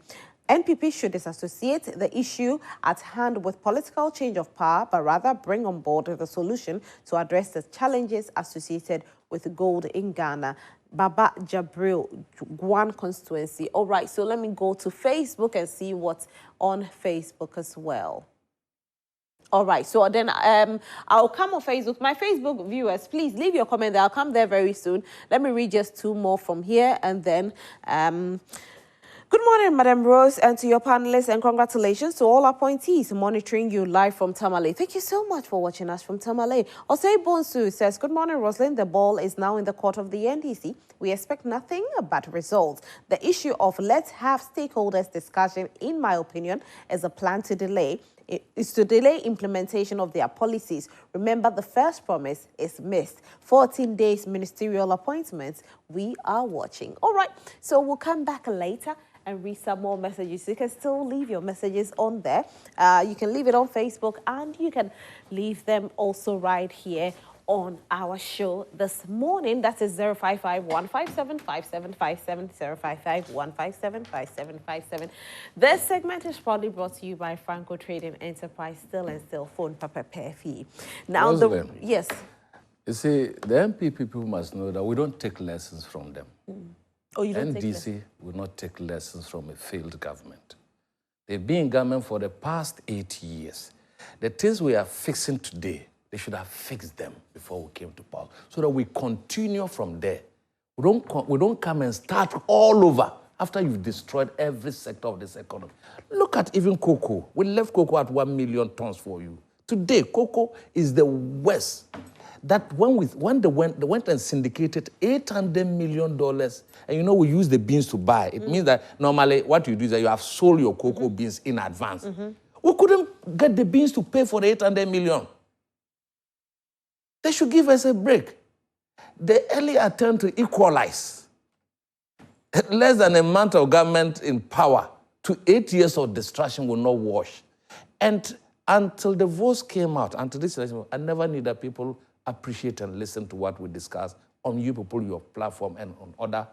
NPP should disassociate the issue at hand with political change of power, but rather bring on board the solution to address the challenges associated with gold in Ghana. Baba Jabril, Guan constituency. All right, so let me go to Facebook and see what's on Facebook as well. All right, so then I'll come on Facebook. My Facebook viewers, please leave your comment there. I'll come there very soon. Let me read just two more from here, and then... Good morning, Madam Rose, and to your panelists, and congratulations to all appointees monitoring you live from Tamale. Thank you so much for watching us from Tamale. Osei Bonsu says, good morning, Roslyn. The ball is now in the court of the NDC. We expect nothing but results. The issue of let's have stakeholders discussion, in my opinion, is a plan to delay. Is to delay implementation of their policies. Remember, the first promise is missed. 14 days ministerial appointments. We are watching. All right, so we'll come back later and read some more messages. You can still leave your messages on there. You can leave it on Facebook, and you can leave them also right here on our show this morning. That is 055-157-5757, 055-157-5757. This segment is proudly brought to you by Franco Trading Enterprise, still and still phone papa fee. Now, yes. You see, the MPP people must know that we don't take lessons from them. Oh, you don't NDC will not take lessons from a failed government. They've been in government for the past 8 years. The things we are fixing today, they should have fixed them before we came to power, so that we continue from there. We don't come and start all over after you've destroyed every sector of this economy. Look at even cocoa. We left cocoa at 1 million tons for you. Today, cocoa is the worst. That when they went and syndicated $800 million, and you know we use the beans to buy. It means that normally what you do is that you have sold your cocoa beans in advance. We couldn't get the beans to pay for the $800 million. They should give us a break. The early attempt to equalize less than a month of government in power to 8 years of destruction will not wash. And until the votes came out, until this election, I never knew that people appreciate and listen to what we discuss on you people, your platform, and on other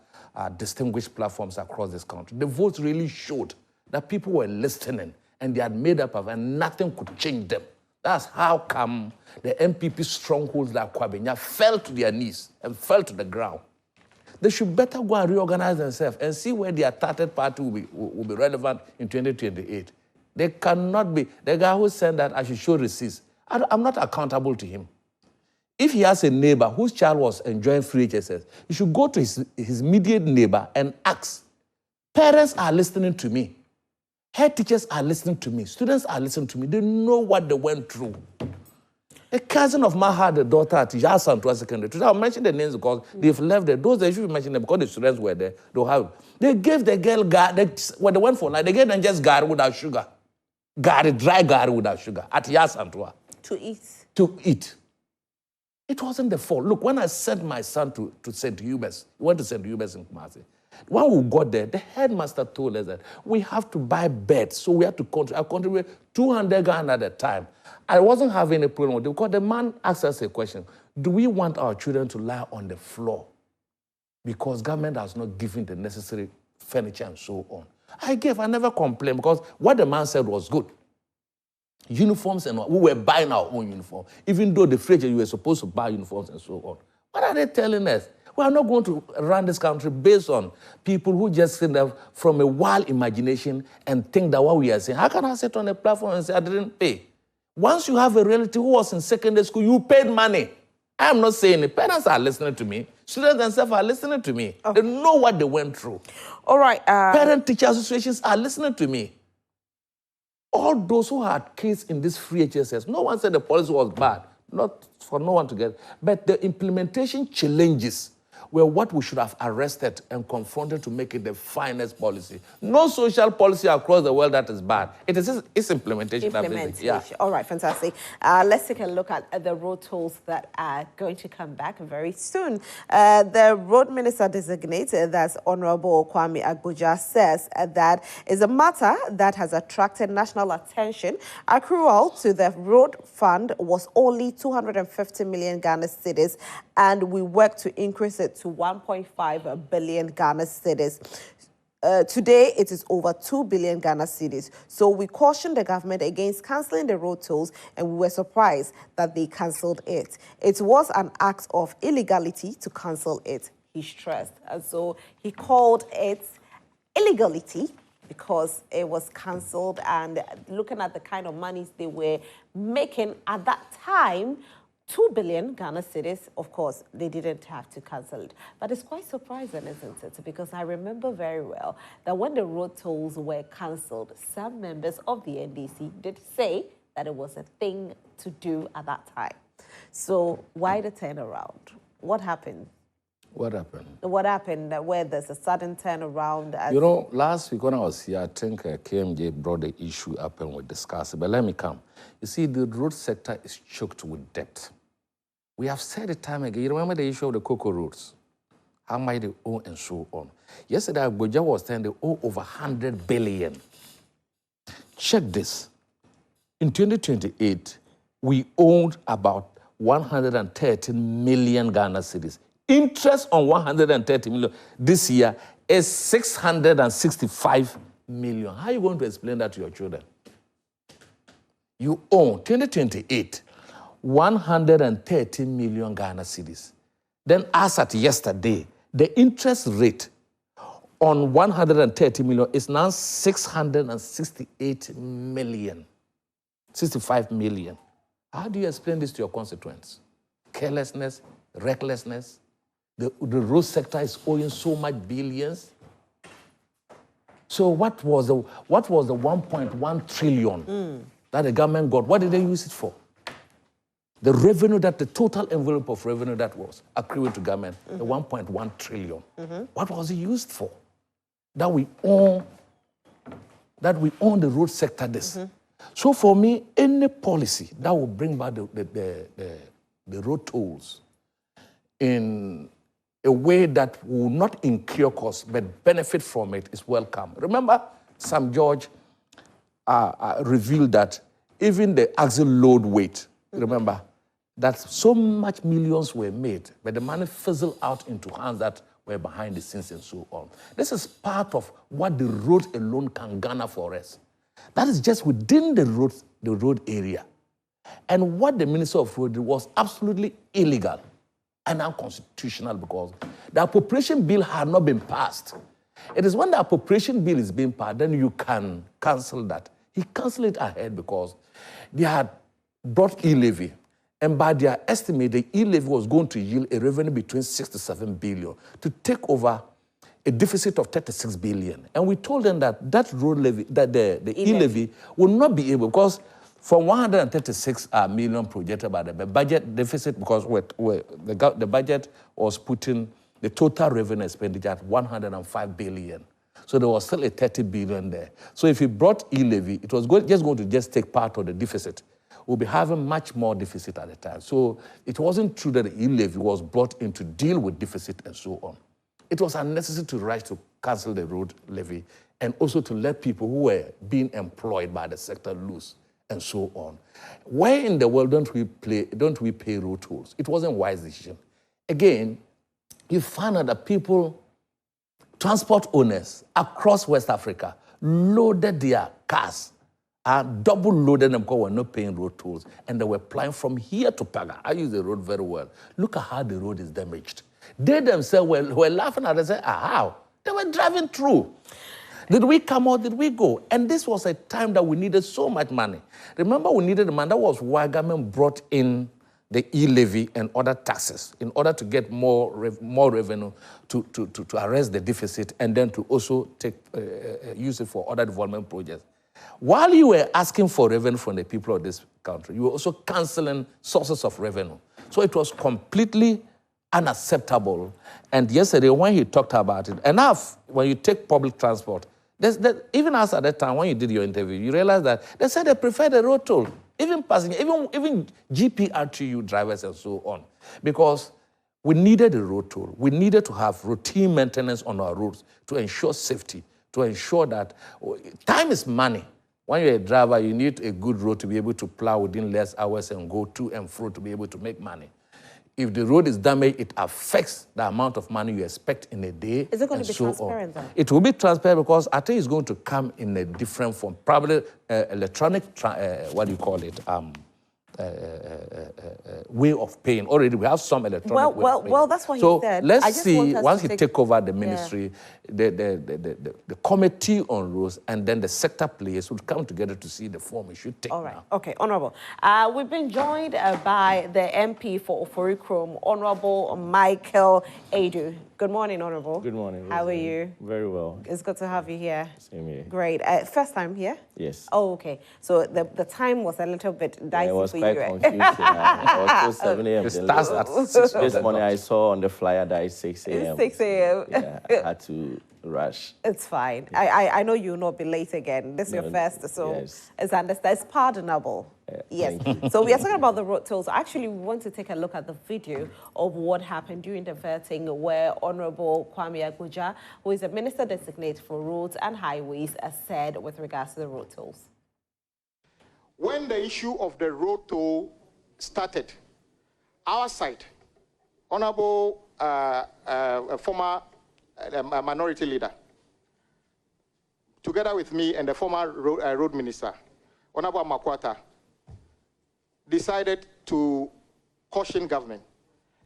distinguished platforms across this country. The votes really showed that people were listening and they had made up of, and nothing could change them. That's how come the MPP strongholds like Kwabenya fell to their knees and fell to the ground. They should better go and reorganize themselves and see where their third party will be relevant in 2028. They cannot be. The guy who said that I should show receipts, I'm not accountable to him. If he has a neighbor whose child was enjoying free HSS, he should go to his immediate neighbor and ask, parents are listening to me. Head teachers are listening to me. Students are listening to me. They know what they went through. A cousin of mine had a daughter at Yasantua Secondary. Today I'll mention the names because they've left there. Those they should mention them because the students were there. They gave the girl when they went for night, they gave them just gari without sugar. Dry gari without sugar at Yasantua. To eat. To eat. It wasn't the fault. Look, when I sent my son to St. Hubert, he went to St. Hubert in Kumasi. When we got there, the headmaster told us that we have to buy beds, so we have to contribute 200 Ghana at a time. I wasn't having a problem with it because the man asked us a question: do we want our children to lie on the floor because government has not given the necessary furniture and so on? I never complained because what the man said was good. Uniforms and all. We were buying our own uniform, even though the fridge you were supposed to buy uniforms and so on. What are they telling us? We are not going to run this country based on people who just sit there from a wild imagination and think that what we are saying. How can I sit on a platform and say I didn't pay? Once you have a relative who was in secondary school, you paid money. I am not saying it. Parents are listening to me. Students themselves are listening to me. Okay. They know what they went through. All right. Parent-teacher associations are listening to me. All those who had kids in this free HSS, no one said the policy was bad, not for no one to get, but the implementation challenges were what we should have arrested and confronted to make it the finest policy. No social policy across the world that is bad. It is its implementation. Yeah. All right, fantastic. Let's take a look at the road tolls that are going to come back very soon. The road minister designated, that's Honorable Kwame Agboja, says that is a matter that has attracted national attention. Accrual to the road fund was only 250 million Ghana cedis, and we work to increase it to 1.5 billion Ghana cedis. Today, it is over 2 billion Ghana cedis. So we cautioned the government against cancelling the road tolls, and we were surprised that they cancelled it. It was an act of illegality to cancel it, he stressed. And so he called it illegality because it was cancelled, and looking at the kind of monies they were making at that time, 2 billion Ghana cedis, of course, they didn't have to cancel it. But it's quite surprising, isn't it? Because I remember very well that when the road tolls were cancelled, some members of the NDC did say that it was a thing to do at that time. So why the turnaround? What happened? What happened? What happened where there's a sudden turnaround? You know, last week when I was here, I think KMJ brought the issue up and we discussed it. But let me come. You see, the road sector is choked with debt. We have said it time again. You remember the issue of the cocoa roads? How much they owe and so on. Yesterday, Agboja was saying they owe over 100 billion. Check this. In 2028, we owed about 130 million Ghana cedis. Interest on 130 million this year is 665 million. How are you going to explain that to your children? You own 2028, 130 million Ghana cedis. Then as at yesterday, the interest rate on 130 million is now 668 million, 65 million. How do you explain this to your constituents? Carelessness, recklessness. The road sector is owing so much billions. So what was the 1.1 trillion that the government got? What did they use it for? The revenue the total envelope of revenue that was accrued to government, the 1.1 trillion. What was it used for? That we own the road sector this. So for me, any policy that will bring back the road tolls in a way that will not incur costs but benefit from it is welcome. Remember, Sam George revealed that even the axle load weight, remember, that so much millions were made, but the money fizzled out into hands that were behind the scenes and so on. This is part of what the road alone can garner for us. That is just within the road area. And what the Minister of Road did was absolutely illegal and unconstitutional because the appropriation bill had not been passed. It is when the appropriation bill is being passed, then you can cancel that. He canceled it ahead because they had brought e-levy. And by their estimate, the e-levy was going to yield a revenue between 6 to 7 billion to take over a deficit of 36 billion. And we told them that road levy, that the e-levy will not be able, because from 136 million projected by the budget deficit, because the budget was putting the total revenue expenditure at 105 billion. So there was still a 30 billion there. So if he brought e-levy, it was just going to take part of the deficit. We'll be having much more deficit at the time. So it wasn't true that the e-levy was brought in to deal with deficit and so on. It was unnecessary to rush to cancel the road levy and also to let people who were being employed by the sector loose and so on. Where in the world don't we pay road tolls? It wasn't a wise decision. Again, you find out that transport owners across West Africa loaded their cars and double loaded them because we're not paying road tolls. And they were flying from here to Paga. I use the road very well. Look at how the road is damaged. They themselves were laughing at it and said, how? They were driving through. Did we come or did we go? And this was a time that we needed so much money. Remember, we needed the money. That was why government brought in the e-levy and other taxes in order to get more revenue to arrest the deficit and then to also use it for other development projects. While you were asking for revenue from the people of this country, you were also canceling sources of revenue. So it was completely unacceptable. And yesterday, when he talked about it, when you take public transport, even us at that time, when you did your interview, you realized that they said they prefer the road toll, even passenger, even GPRTU drivers and so on, because we needed the road toll. We needed to have routine maintenance on our roads to ensure safety, to ensure that time is money. When you're a driver, you need a good road to be able to plow within less hours and go to and fro to be able to make money. If the road is damaged, it affects the amount of money you expect in a day. Is it going to be transparent then? It will be transparent because I think it's going to come in a different form, probably electronic, way of paying. Already we have some electronic way of paying. Well, that's what he said. So let's see, once he take over the ministry, the committee on roads and then the sector players will come together to see the form it should take. All right. Now. Okay, Honorable. We've been joined by the MP for Oforikrom, Honorable Michael Iddrisu. Good morning, Honorable. Good morning. How are you? Very well. It's good to have you here. Same here. Great. First time here? Yes. Oh, okay. So the time was a little bit dicey for you. I was quite confused. I was 7 a.m. It starts at 6 this morning. I saw on the flyer that it's 6 a.m. 6 a.m. Yeah, I had to rush. It's fine. I know you'll not be late again. This is your first, so yes. It's pardonable. Yes. So we are talking about the road tolls. Actually, we want to take a look at the video of what happened during the vetting where Honorable Kwame Agbodza, who is the Minister Designate for Roads and Highways, said with regards to the road tolls. When the issue of the road toll started, our side, Honorable former minority leader, together with me and the former road minister, Honorable Makwata, decided to caution government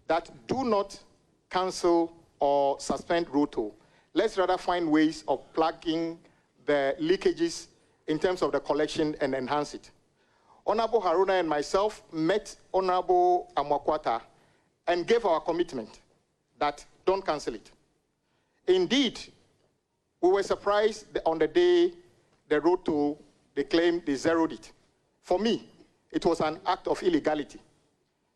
that do not cancel or suspend road toll. Let's rather find ways of plugging the leakages in terms of the collection and enhance it. Honorable Haruna and myself met Honorable Makwata and gave our commitment that don't cancel it. Indeed, We were surprised on the day the road toll, they claimed they zeroed it. For me, it was an act of illegality.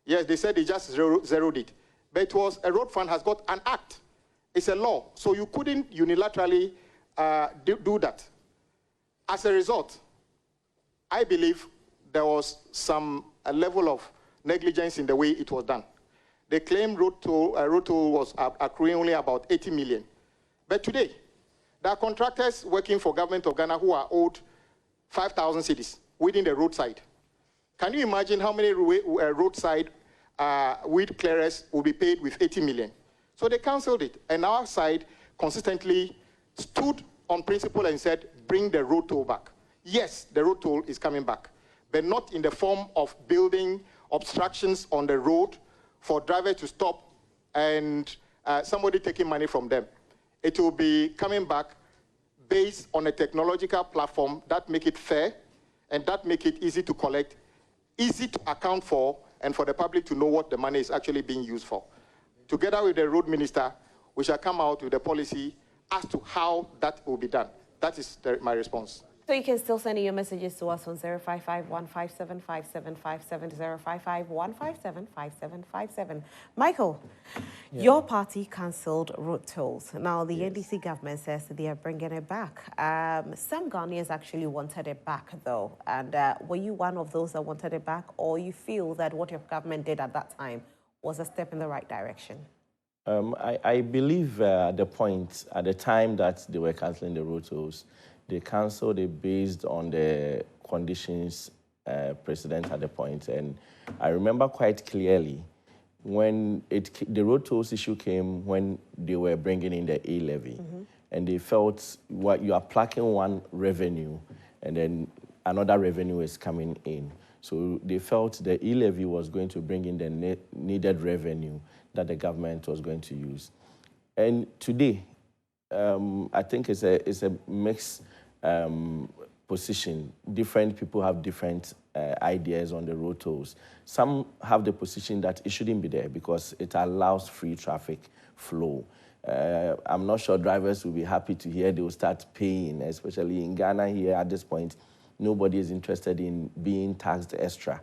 Yes, they said they just zeroed it. But it was, a road fund has got an act. It's a law. So you couldn't unilaterally do that. As a result, I believe there was a level of negligence in the way it was done. They claimed road toll was accruing only about 80 million. But today, there are contractors working for government of Ghana who are owed 5,000 cedis within the roadside. Can you imagine how many roadside weed clearers will be paid with 80 million? So they cancelled it. And our side consistently stood on principle and said, bring the road toll back. Yes, the road toll is coming back, but not in the form of building obstructions on the road for drivers to stop and somebody taking money from them. It will be coming back based on a technological platform that make it fair and that make it easy to collect, easy to account for, and for the public to know what the money is actually being used for. Together with the road minister, we shall come out with a policy as to how that will be done. That is my response. So you can still send your messages to us on 055-157-5757, 055-157-5757. Michael, your party cancelled road tolls. Now, the NDC government says that they are bringing it back. Some Ghanaians actually wanted it back, though. And were you one of those that wanted it back, or you feel that what your government did at that time was a step in the right direction? I believe at the time that they were cancelling the road tolls, they cancelled it based on the conditions precedent at the point. And I remember quite clearly when the road tolls issue came when they were bringing in the A-levy. And they felt you are plucking one revenue and then another revenue is coming in. So they felt the E-levy was going to bring in the needed revenue that the government was going to use. And today, I think it's a mixed position. Different people have different ideas on the road tolls. Some have the position that it shouldn't be there because it allows free traffic flow. I'm not sure drivers will be happy to hear they will start paying, especially in Ghana here at this point. Nobody is interested in being taxed extra.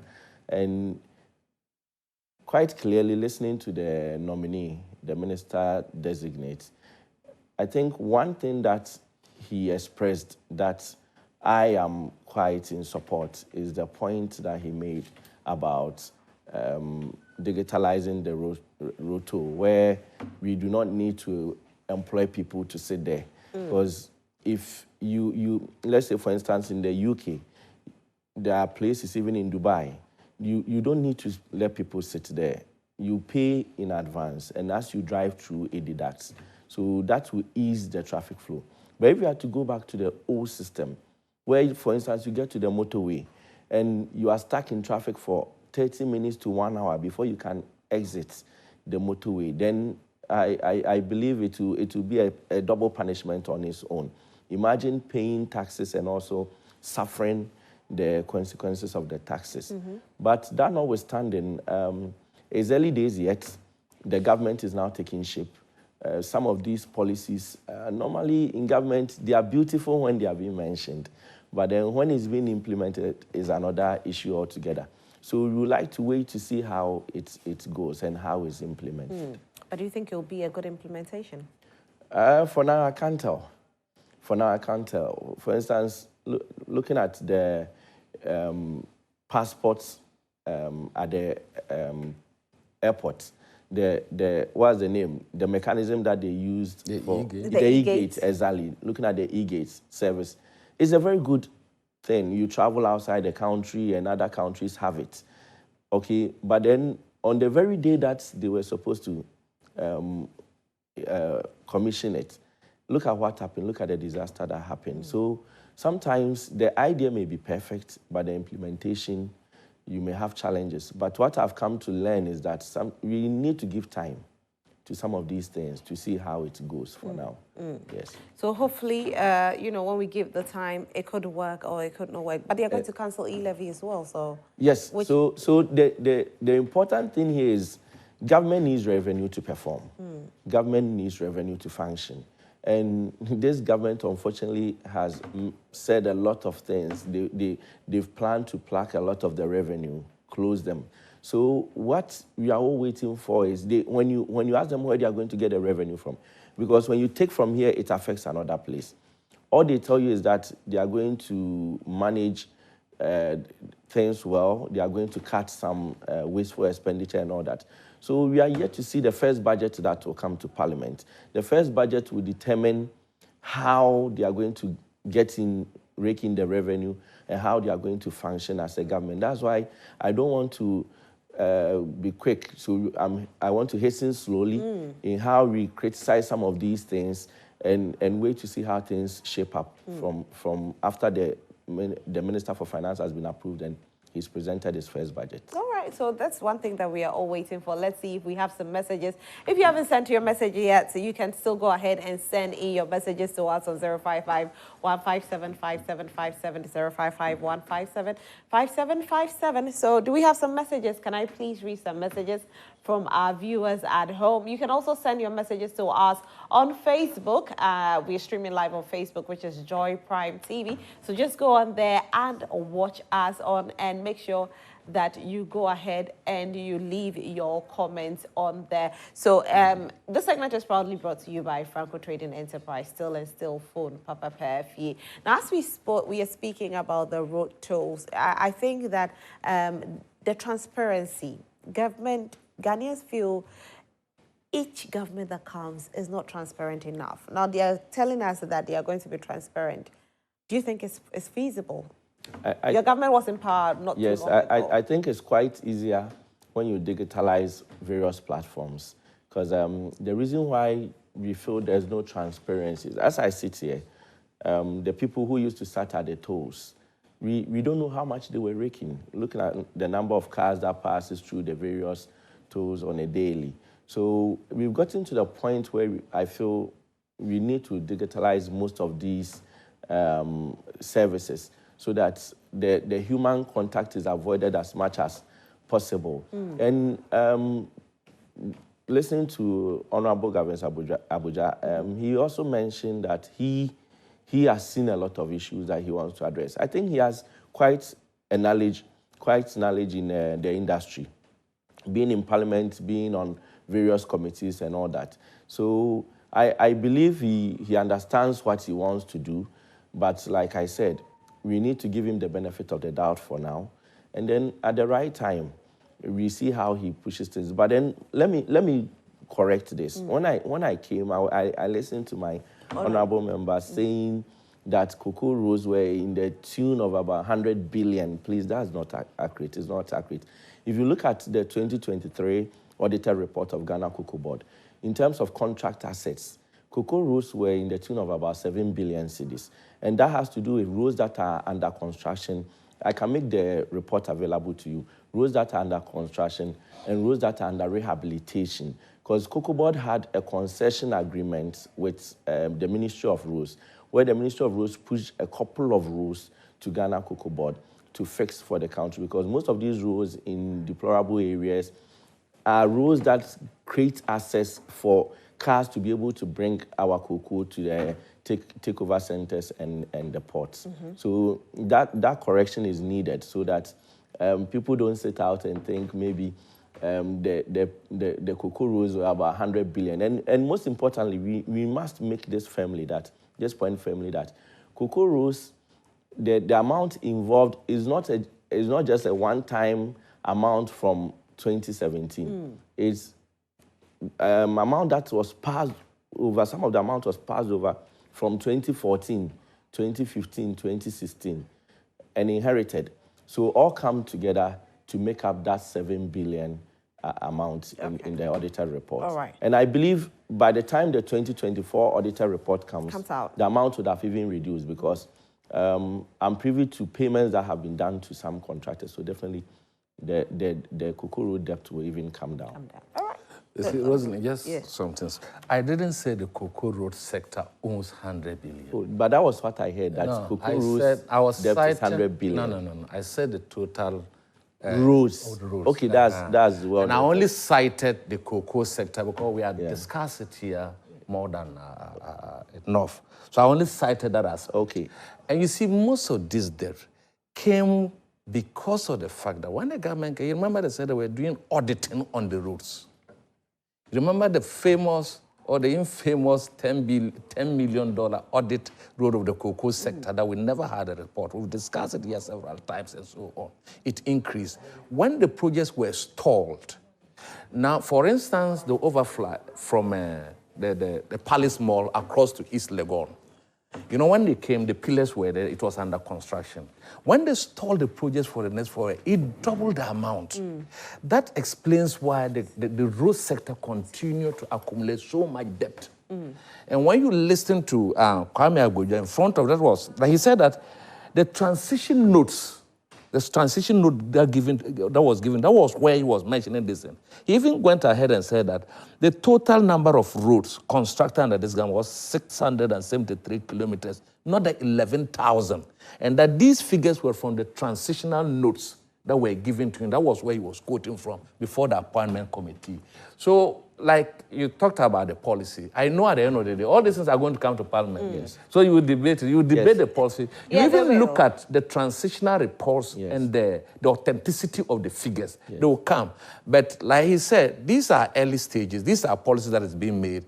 And quite clearly, listening to the nominee, the minister designate, I think one thing that he expressed that I am quite in support is the point that he made about digitalizing the road toll, where we do not need to employ people to sit there. Because if let's say, for instance, in the UK, there are places, even in Dubai, you don't need to let people sit there. You pay in advance, and as you drive through, it deducts. So that will ease the traffic flow. But if you have to go back to the old system, where, for instance, you get to the motorway, and you are stuck in traffic for 30 minutes to 1 hour before you can exit the motorway, then I believe it will be a double punishment on its own. Imagine paying taxes and also suffering the consequences of the taxes. But that notwithstanding, it's early days yet. The government is now taking shape. Some of these policies, normally in government, they are beautiful when they are being mentioned. But then when it's being implemented is another issue altogether. So we would like to wait to see how it goes and how it's implemented. But do you think it will be a good implementation? For now, I can't tell. For now, I can't tell. For instance, looking at the passports at the airport, what's the name? The mechanism that they used for the e-gate, exactly. Looking at the e-gate service, it's a very good thing. You travel outside the country and other countries have it. Okay, but then on the very day that they were supposed to commission it, look at what happened. Look at the disaster that happened. So sometimes the idea may be perfect, but the implementation, you may have challenges. But what I've come to learn is that we need to give time to some of these things to see how it goes for now. Yes. So hopefully, when we give the time, it could work or it could not work. But they are going to cancel e-levy as well. So yes. So the important thing here is government needs revenue to perform. Government needs revenue to function. And this government, unfortunately, has said a lot of things. They've planned to pluck a lot of the revenue, close them. So what we are all waiting for is when you ask them where they are going to get the revenue from, because when you take from here, it affects another place. All they tell you is that they are going to manage things well. They are going to cut some wasteful expenditure and all that. So we are yet to see the first budget that will come to Parliament. The first budget will determine how they are going to rake in the revenue and how they are going to function as a government. That's why I don't want to be quick. So I want to hasten slowly in how we criticize some of these things and wait to see how things shape up from after the Minister for Finance has been approved and he's presented his first budget. All right, so that's one thing that we are all waiting for. Let's see if we have some messages. If you haven't sent your message yet, so you can still go ahead and send in your messages to us on 055-157-5757, 055-157-5757. So do we have some messages? Can I please read some messages from our viewers at home? You can also send your messages to us on Facebook. We're streaming live on Facebook, which is Joy Prime TV. So just go on there and watch us on, and make sure that you go ahead and you leave your comments on there. So this segment is proudly brought to you by Franco Trading Enterprise, Still and Still Phone Papa Perfie. Now, as we are speaking about the road tolls, I think that the transparency, Ghanaians feel each government that comes is not transparent enough. Now, they are telling us that they are going to be transparent. Do you think it's feasible? Your government was in power not too long ago. I think it's quite easier when you digitalize various platforms, because the reason why we feel there's no transparency is, as I sit here, the people who used to start at the tolls, we don't know how much they were raking, looking at the number of cars that passes through the various tolls on a daily. So we've gotten to the point where I feel we need to digitalize most of these services, so that the human contact is avoided as much as possible. And listening to Honorable Governor Abuja, he also mentioned that he has seen a lot of issues that he wants to address. I think he has quite knowledge in the industry, being in Parliament, being on various committees and all that. So I believe he understands what he wants to do, but like I said, we need to give him the benefit of the doubt for now, and then at the right time, we see how he pushes things. But then let me correct this. When I came, I listened to my honorable member saying that cocoa rows were in the tune of about 100 billion. Please, that's not accurate. It's not accurate. If you look at the 2023 audited report of Ghana Cocoa Board, in terms of contract assets, cocoa rows were in the tune of about 7 billion cedis. And that has to do with roads that are under construction. I can make the report available to you. Roads that are under construction and roads that are under rehabilitation. Because Cocoa Board had a concession agreement with the Ministry of Roads, where the Ministry of Roads pushed a couple of roads to Ghana Cocoa Board to fix for the country, because most of these roads in deplorable areas are roads that create access for cars to be able to bring our cocoa to the takeover centers and the ports. So that correction is needed, so that people don't sit out and think maybe the cocoa rows were about 100 billion. And most importantly, we must make this point firmly that cocoa rows, the amount involved is not just a one-time amount from 2017. It's amount that was passed over, some of the amount was passed over from 2014, 2015, 2016, and inherited. So all come together to make up that 7 billion amount in the audited report. All right. And I believe by the time the 2024 audited report comes out, the amount would have even reduced, because I'm privy to payments that have been done to some contractors. So definitely the cocoa road debt will even come down. All right. You see, Rosalie, just something. I didn't say the cocoa road sector owns 100 billion. Oh, but that was what I heard, that cocoa road debt is 100 billion. No. I said the total roads. Okay, that's well. And I only cited the cocoa sector because we had discussed it here more than enough. So I only cited that as okay. And you see, most of this debt came because of the fact that when the government came, you remember they said they were doing auditing on the roads. You remember the famous or the infamous $10 million audit road of the cocoa sector that we never had a report. We've discussed it here several times and so on. It increased. When the projects were stalled, now, for instance, the overflight from the Palace Mall across to East Legon, you know, when they came, the pillars were there, it was under construction. When they stalled the projects for the next 4 years, it doubled the amount. That explains why the road sector continued to accumulate so much debt. And when you listen to Kwame Agoja in front of that he said that the transition notes, the transition note that was where he was mentioning this. He even went ahead and said that the total number of roads constructed under this government was 673 kilometers, not the 11,000. And that these figures were from the transitional notes that were given to him. That was where he was quoting from before the appointment committee. So, like you talked about the policy, I know at the end of the day, all these things are going to come to Parliament. Yes. So you will debate it. You will debate the policy. You even look at the transitional reports and the authenticity of the figures. They will come. But like he said, these are early stages. These are policies that is being made.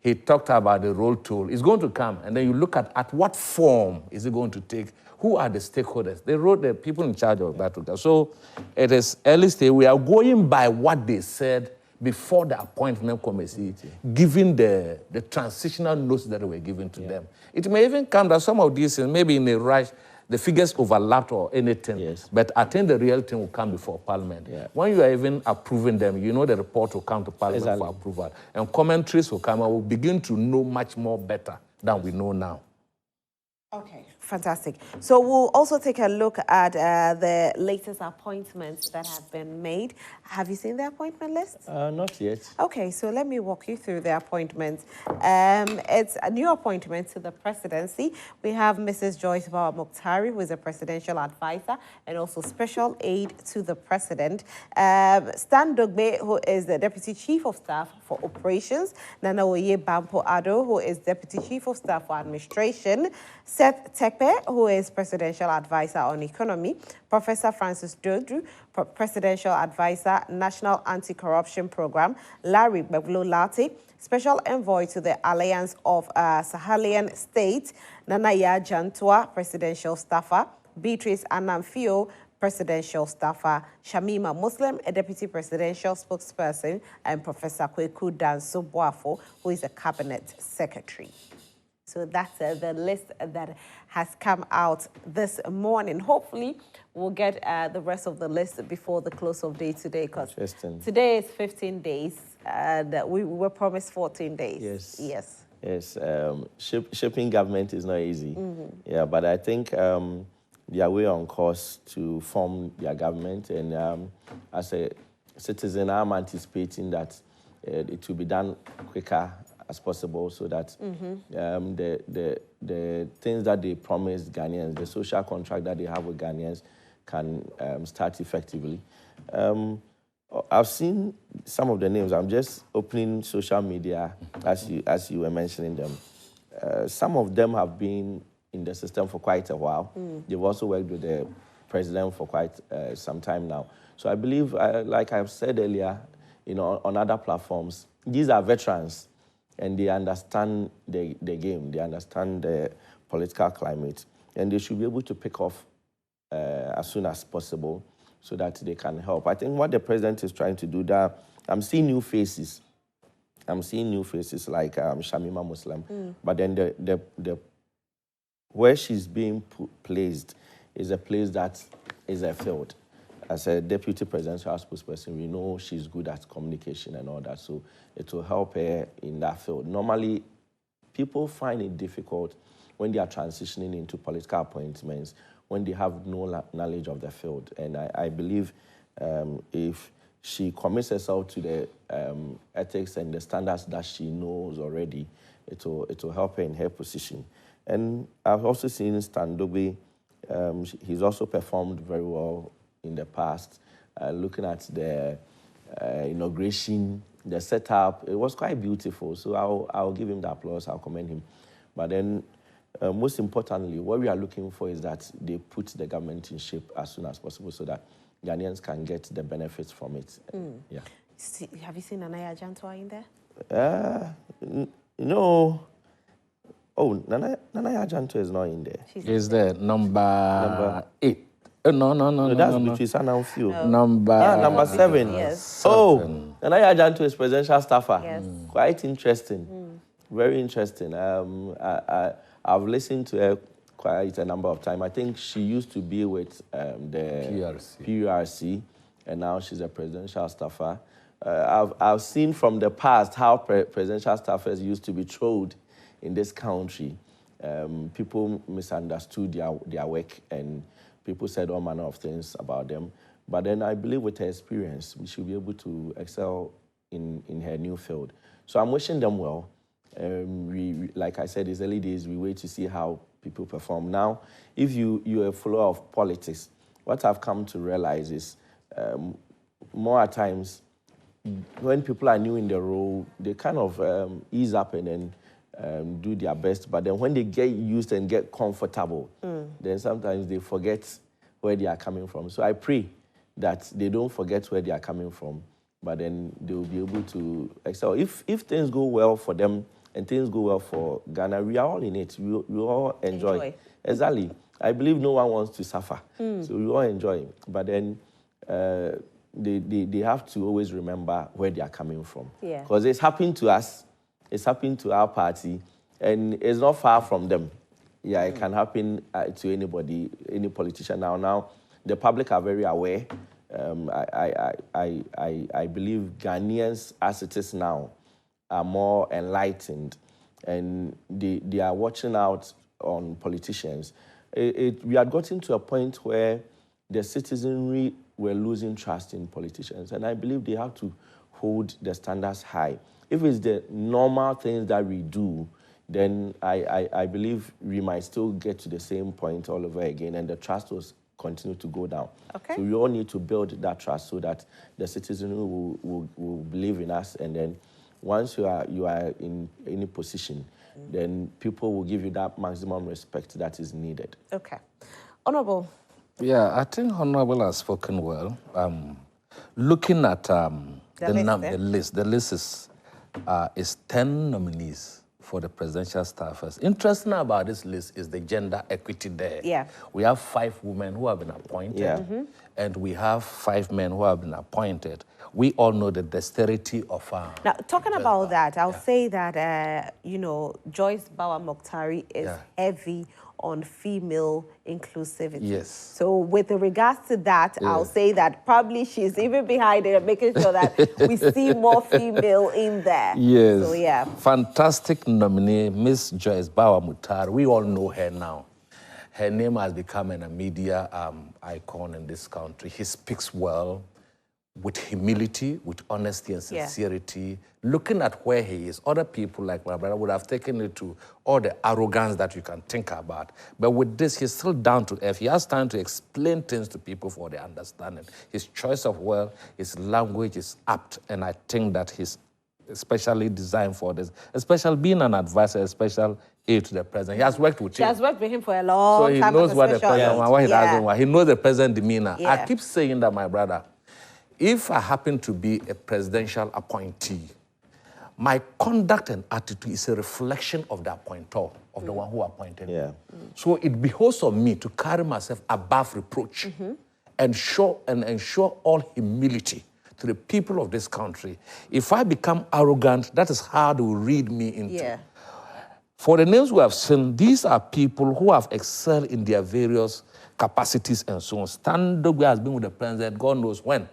He talked about the road toll. It's going to come. And then you look at what form is it going to take. Who are the stakeholders? The people in charge of that. So it is early stage. We are going by what they said before the appointment committee, given the transitional notes that were given to them. It may even come that some of these, maybe in a rush, the figures overlapped or anything. But I think the real thing will come before Parliament. When you are even approving them, you know the report will come to Parliament for approval. And commentaries will come and we'll begin to know much more better than we know now. Okay, fantastic. So we'll also take a look at the latest appointments that have been made. Have you seen the appointment list? Not yet. Okay, so let me walk you through the appointments. It's a new appointment to the presidency. We have Mrs. Joyce Bawa-Mokhtari, who is a presidential advisor and also special aide to the president. Stan Dogbe, who is the deputy chief of staff for operations. Nana Oye Bampo-Addo, who is deputy chief of staff for administration. Seth Tekpe, who is presidential advisor on economy. Professor Francis Dodru, presidential advisor, National Anti-Corruption Program. Larry Beglo-Lati, special envoy to the Alliance of Sahelian States. Nanaya Jantua, presidential staffer. Beatrice Anamfio, presidential staffer. Shamima Muslim, a deputy presidential spokesperson. And Professor Kweku Danso Boafo, who is a cabinet secretary. So that's the list that has come out this morning. Hopefully, we'll get the rest of the list before the close of day today, because today is 15 days, and we were promised 14 days. Yes. Shaping government is not easy. Yeah, but I think they are way on course to form their government, and as a citizen, I'm anticipating that it will be done quicker as possible, so that the things that they promised Ghanaians, the social contract that they have with Ghanaians, can start effectively. I've seen some of the names. I'm just opening social media as you were mentioning them. Some of them have been in the system for quite a while. They've also worked with the president for quite some time now. So I believe, like I've said earlier, on other platforms, these are veterans, and they understand the game. They understand the political climate, and they should be able to pick off as soon as possible so that they can help. I think what the president is trying to do there, I'm seeing new faces. I'm seeing new faces like Shamima Muslim, but then the where she's being placed is a place that is a field. As a deputy presidential spokesperson, we know she's good at communication and all that, so it will help her in that field. Normally, people find it difficult when they are transitioning into political appointments, when they have no knowledge of the field. And I believe if she commits herself to the ethics and the standards that she knows already, it will help her in her position. And I've also seen Stan Dogbe. He's also performed very well in the past. Looking at the inauguration the setup, it was quite beautiful. So I'll give him the applause, I'll commend him. But then, most importantly, what we are looking for is that they put the government in shape as soon as possible so that Ghanaians can get the benefits from it. Yeah. Have you seen Nana Jantua in there? No. Oh, Nana Jantua is not in there. Is there number 8? No, that's between Sana and Few. Number 7. Yes. Oh, Nana Jantua is presidential staffer. Yes. Quite interesting. Very interesting. I've listened to her quite a number of times. I think she used to be with the PURC, and now she's a presidential staffer. I've seen from the past how presidential staffers used to be trolled in this country. People misunderstood their work, and people said all manner of things about them. But then I believe with her experience, we should be able to excel in her new field. So I'm wishing them well. We, like I said, it's early days. We wait to see how people perform. Now, if you're a follower of politics, what I've come to realize is more at times, when people are new in the role, they kind of ease up and then do their best. But then when they get used and get comfortable, then sometimes they forget where they are coming from. So I pray that they don't forget where they are coming from, but then they will be able to excel. If things go well for them and things go well for Ghana, we are all in it. We all enjoy. Exactly. I believe no one wants to suffer. So we all enjoy. But then they have to always remember where they are coming from. Because it's happened to us, it's happened to our party, and it's not far from them. Yeah, it can happen to anybody, any politician. Now, the public are very aware. I believe Ghanaians, as it is now, are more enlightened, and they are watching out on politicians. We had gotten to a point where the citizenry were losing trust in politicians, and I believe they have to hold the standards high. If it's the normal things that we do, then I believe we might still get to the same point all over again, and the trust will continue to go down. So we all need to build that trust so that the citizenry will believe in us, and then once you are in any position, then people will give you that maximum respect that is needed. Okay. Honorable. Yeah, I think Honorable has spoken well. Looking at the list is 10 nominees for the presidential staffers. Interesting about this list is the gender equity there. Yeah. We have 5 women who have been appointed, and we have 5 men who have been appointed. We all know the dexterity of now, talking about that, I'll say that, Joyce Bawa Mokhtari is heavy on female inclusivity. Yes. So with regards to that, I'll say that probably she's even behind it, making sure that we see more female in there. Yes. So, yeah. Fantastic nominee, Miss Joyce Bawa Mokhtari. We all know her now. Her name has become a media icon in this country. He speaks well, with humility, with honesty and sincerity, looking at where he is. Other people like my brother would have taken it to all the arrogance that you can think about. But with this, he's still down to earth. He has time to explain things to people for their understanding. His choice of word, his language is apt, and I think that he's especially designed for this, especially being an advisor, a special aid to the president. He has worked with him. She has worked with him for a long time. So he knows what the president wants, what he doesn't want. He knows the president's demeanor. Yeah. I keep saying that, my brother, if I happen to be a presidential appointee, my conduct and attitude is a reflection of the appointer, of the one who appointed me. So it behoves of me to carry myself above reproach and ensure all humility to the people of this country. If I become arrogant, that is how they will read me into. For the names we have seen, these are people who have excelled in their various capacities and so on. Standogwe has been with the president, God knows when.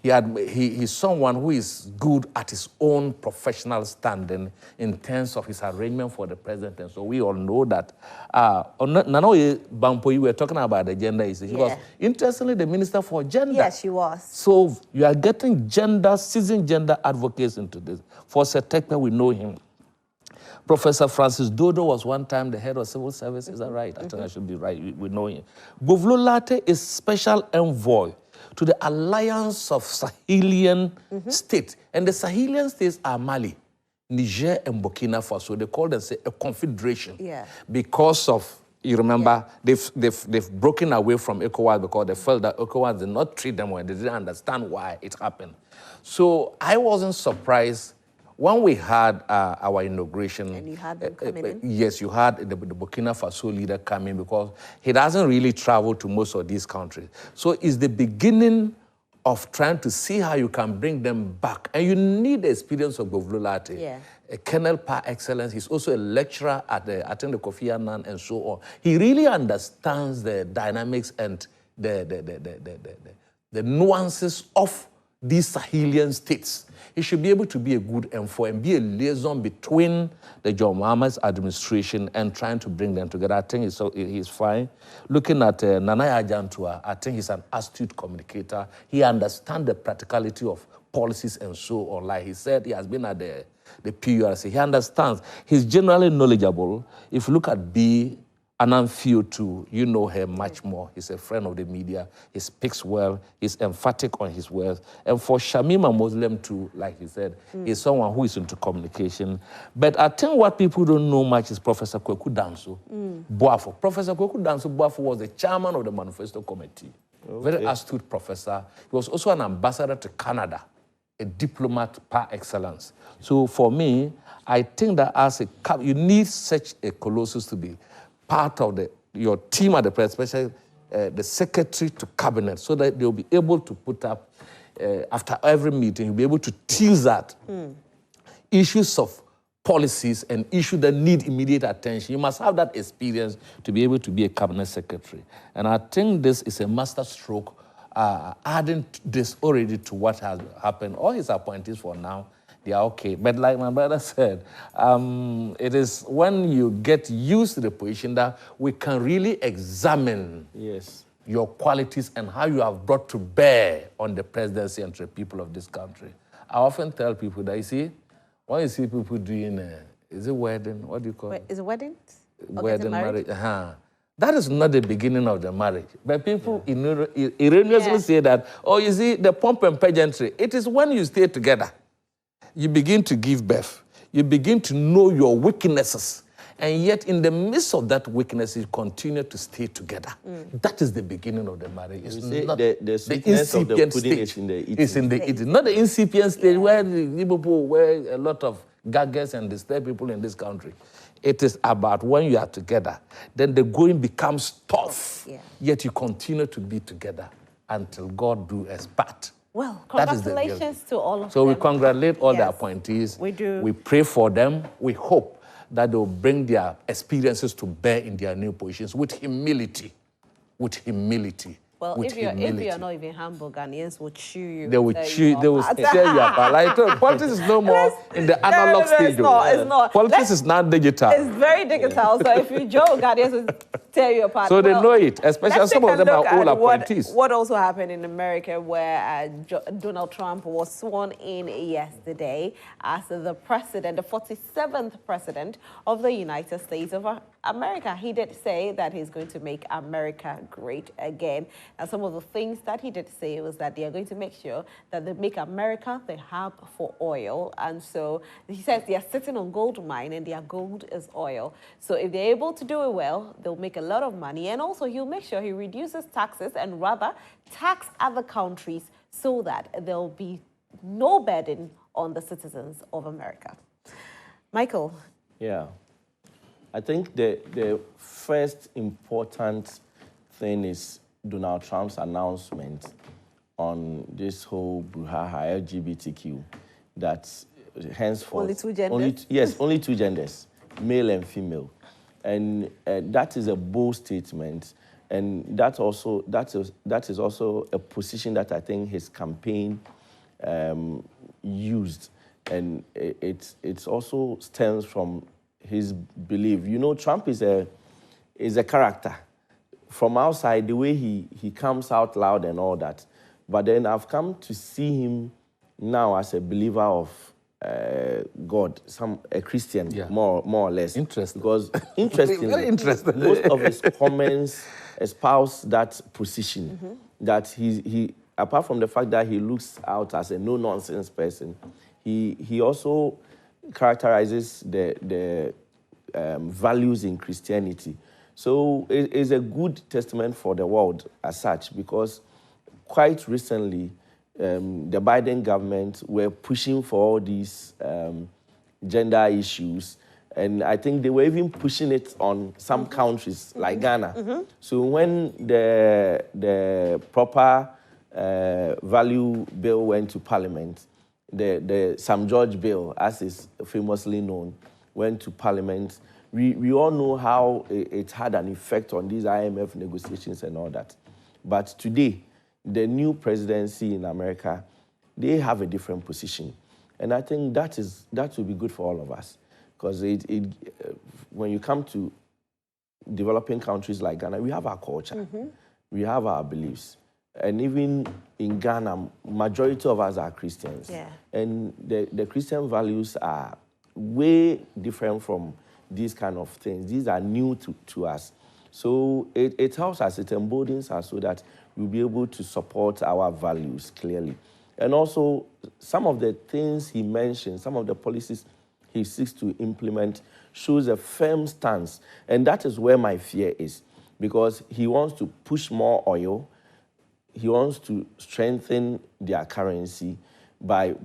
He's someone who is good at his own professional standing in terms of his arrangement for the president. And so we all know that. Nanoye Bampo, you were talking about the gender issue. She was, interestingly, the minister for gender. Yes, she was. So you are getting seasoned gender advocates into this. For Setekpe, we know him. Professor Francis Dodo was one time the head of civil service. Is that right? I think I should be right. We know him. Bovlo Latte is special envoy to the alliance of Sahelian states. And the Sahelian states are Mali, Niger, and Burkina Faso. They call themselves a confederation. Because of, you remember, they've broken away from ECOWAS because they felt that ECOWAS did not treat them well. They didn't understand why it happened. So I wasn't surprised when we had our inauguration. And you had them coming in? Yes, you had the Burkina Faso leader coming because he doesn't really travel to most of these countries. So it's the beginning of trying to see how you can bring them back. And you need the experience of Govlulate, a colonel par excellence. He's also a lecturer at the Kofi Annan and so on. He really understands the dynamics and the nuances of these Sahelian states. He should be able to be a good enforcer and be a liaison between the John Mahama's administration and trying to bring them together. I think he's fine. Looking at Nana Ajantua, I think he's an astute communicator. He understands the practicality of policies and so on. Like he said, he has been at the PURC. He understands. He's generally knowledgeable. If you look at B, Anamfio too, you know her much more. He's a friend of the media. He speaks well. He's emphatic on his words. And for Shamima Muslim too, like he said, he's someone who is into communication. But I think what people don't know much is Professor Kweku Danso Boafo. Professor Kweku Danso Boafo was the chairman of the Manifesto Committee. Very astute professor. He was also an ambassador to Canada, a diplomat par excellence. So for me, I think that as a you need such a colossus to be part of your team at the press, especially the secretary to cabinet, so that they'll be able to put up, after every meeting, you'll be able to tease that issues of policies and issues that need immediate attention. You must have that experience to be able to be a cabinet secretary. And I think this is a master stroke, adding this already to what has happened. All his appointees for now, they are okay. But like my brother said, it is when you get used to the position that we can really examine your qualities and how you have brought to bear on the presidency and the people of this country. I often tell people that, you see, when you see people doing, is it wedding? What do you call it? Is it wedding? Wedding, marriage. That is not the beginning of the marriage. But people erroneously say that, oh, you see, the pomp and pageantry, it is when you stay together. You begin to give birth. You begin to know your weaknesses. And yet, in the midst of that weakness, you continue to stay together. That is the beginning of the marriage. It's not the sweetness of the pudding is in the eating. It's in the eating. Not the incipient stage where a lot of gaggers and disturb people in this country. It is about when you are together, then the going becomes tough. Yet you continue to be together until God do us part. Well, congratulations to all of them. So we congratulate all the appointees. We do. We pray for them. We hope that they'll bring their experiences to bear in their new positions with humility. With humility. Well, if you're not even humble, Ghanaians will chew you. They will chew. They will tear you apart. Like, politics is no more in the analog stage. It's not. Politics is not digital. It's very digital. So if you joke, Ghanaians will tear you apart. So they know it, especially some of them are old appointees. What also happened in America, where Donald Trump was sworn in yesterday as the president, the 47th president of the United States of America. He did say that he's going to make America great again. And some of the things that he did say was that they are going to make sure that they make America the hub for oil. And so he says they are sitting on gold mine and their gold is oil. So if they're able to do it well, they'll make a lot of money. And also he'll make sure he reduces taxes and rather tax other countries so that there'll be no burden on the citizens of America. Michael. Yeah. I think the first important thing is Donald Trump's announcement on this whole brouhaha LGBTQ, that henceforth... Only two genders? Only two genders, male and female. And that is a bold statement. And that is also a position that I think his campaign used. And it also stems from his belief. You know, Trump is a character. From outside, the way he comes out loud and all that. But then I've come to see him now as a believer of God, a Christian, more or less. Interesting. Because interestingly, very interesting. Most of his comments espouse that position, that apart from the fact that he looks out as a no-nonsense person, he also characterizes the values in Christianity. So it is a good testament for the world as such, because quite recently, the Biden government were pushing for all these gender issues, and I think they were even pushing it on some countries like Ghana. So when the proper value bill went to Parliament, the Sam George bill, as is famously known, went to Parliament. We all know how it had an effect on these IMF negotiations and all that. But today, the new presidency in America, they have a different position. And I think that will be good for all of us. Because when you come to developing countries like Ghana, we have our culture, we have our beliefs. And even in Ghana, majority of us are Christians. Yeah. And the Christian values are way different from these kind of things. These are new to us. So it helps us, it emboldens us so that we'll be able to support our values clearly. And also, some of the things he mentioned, some of the policies he seeks to implement shows a firm stance. And that is where my fear is, because he wants to push more oil. He wants to strengthen their currency by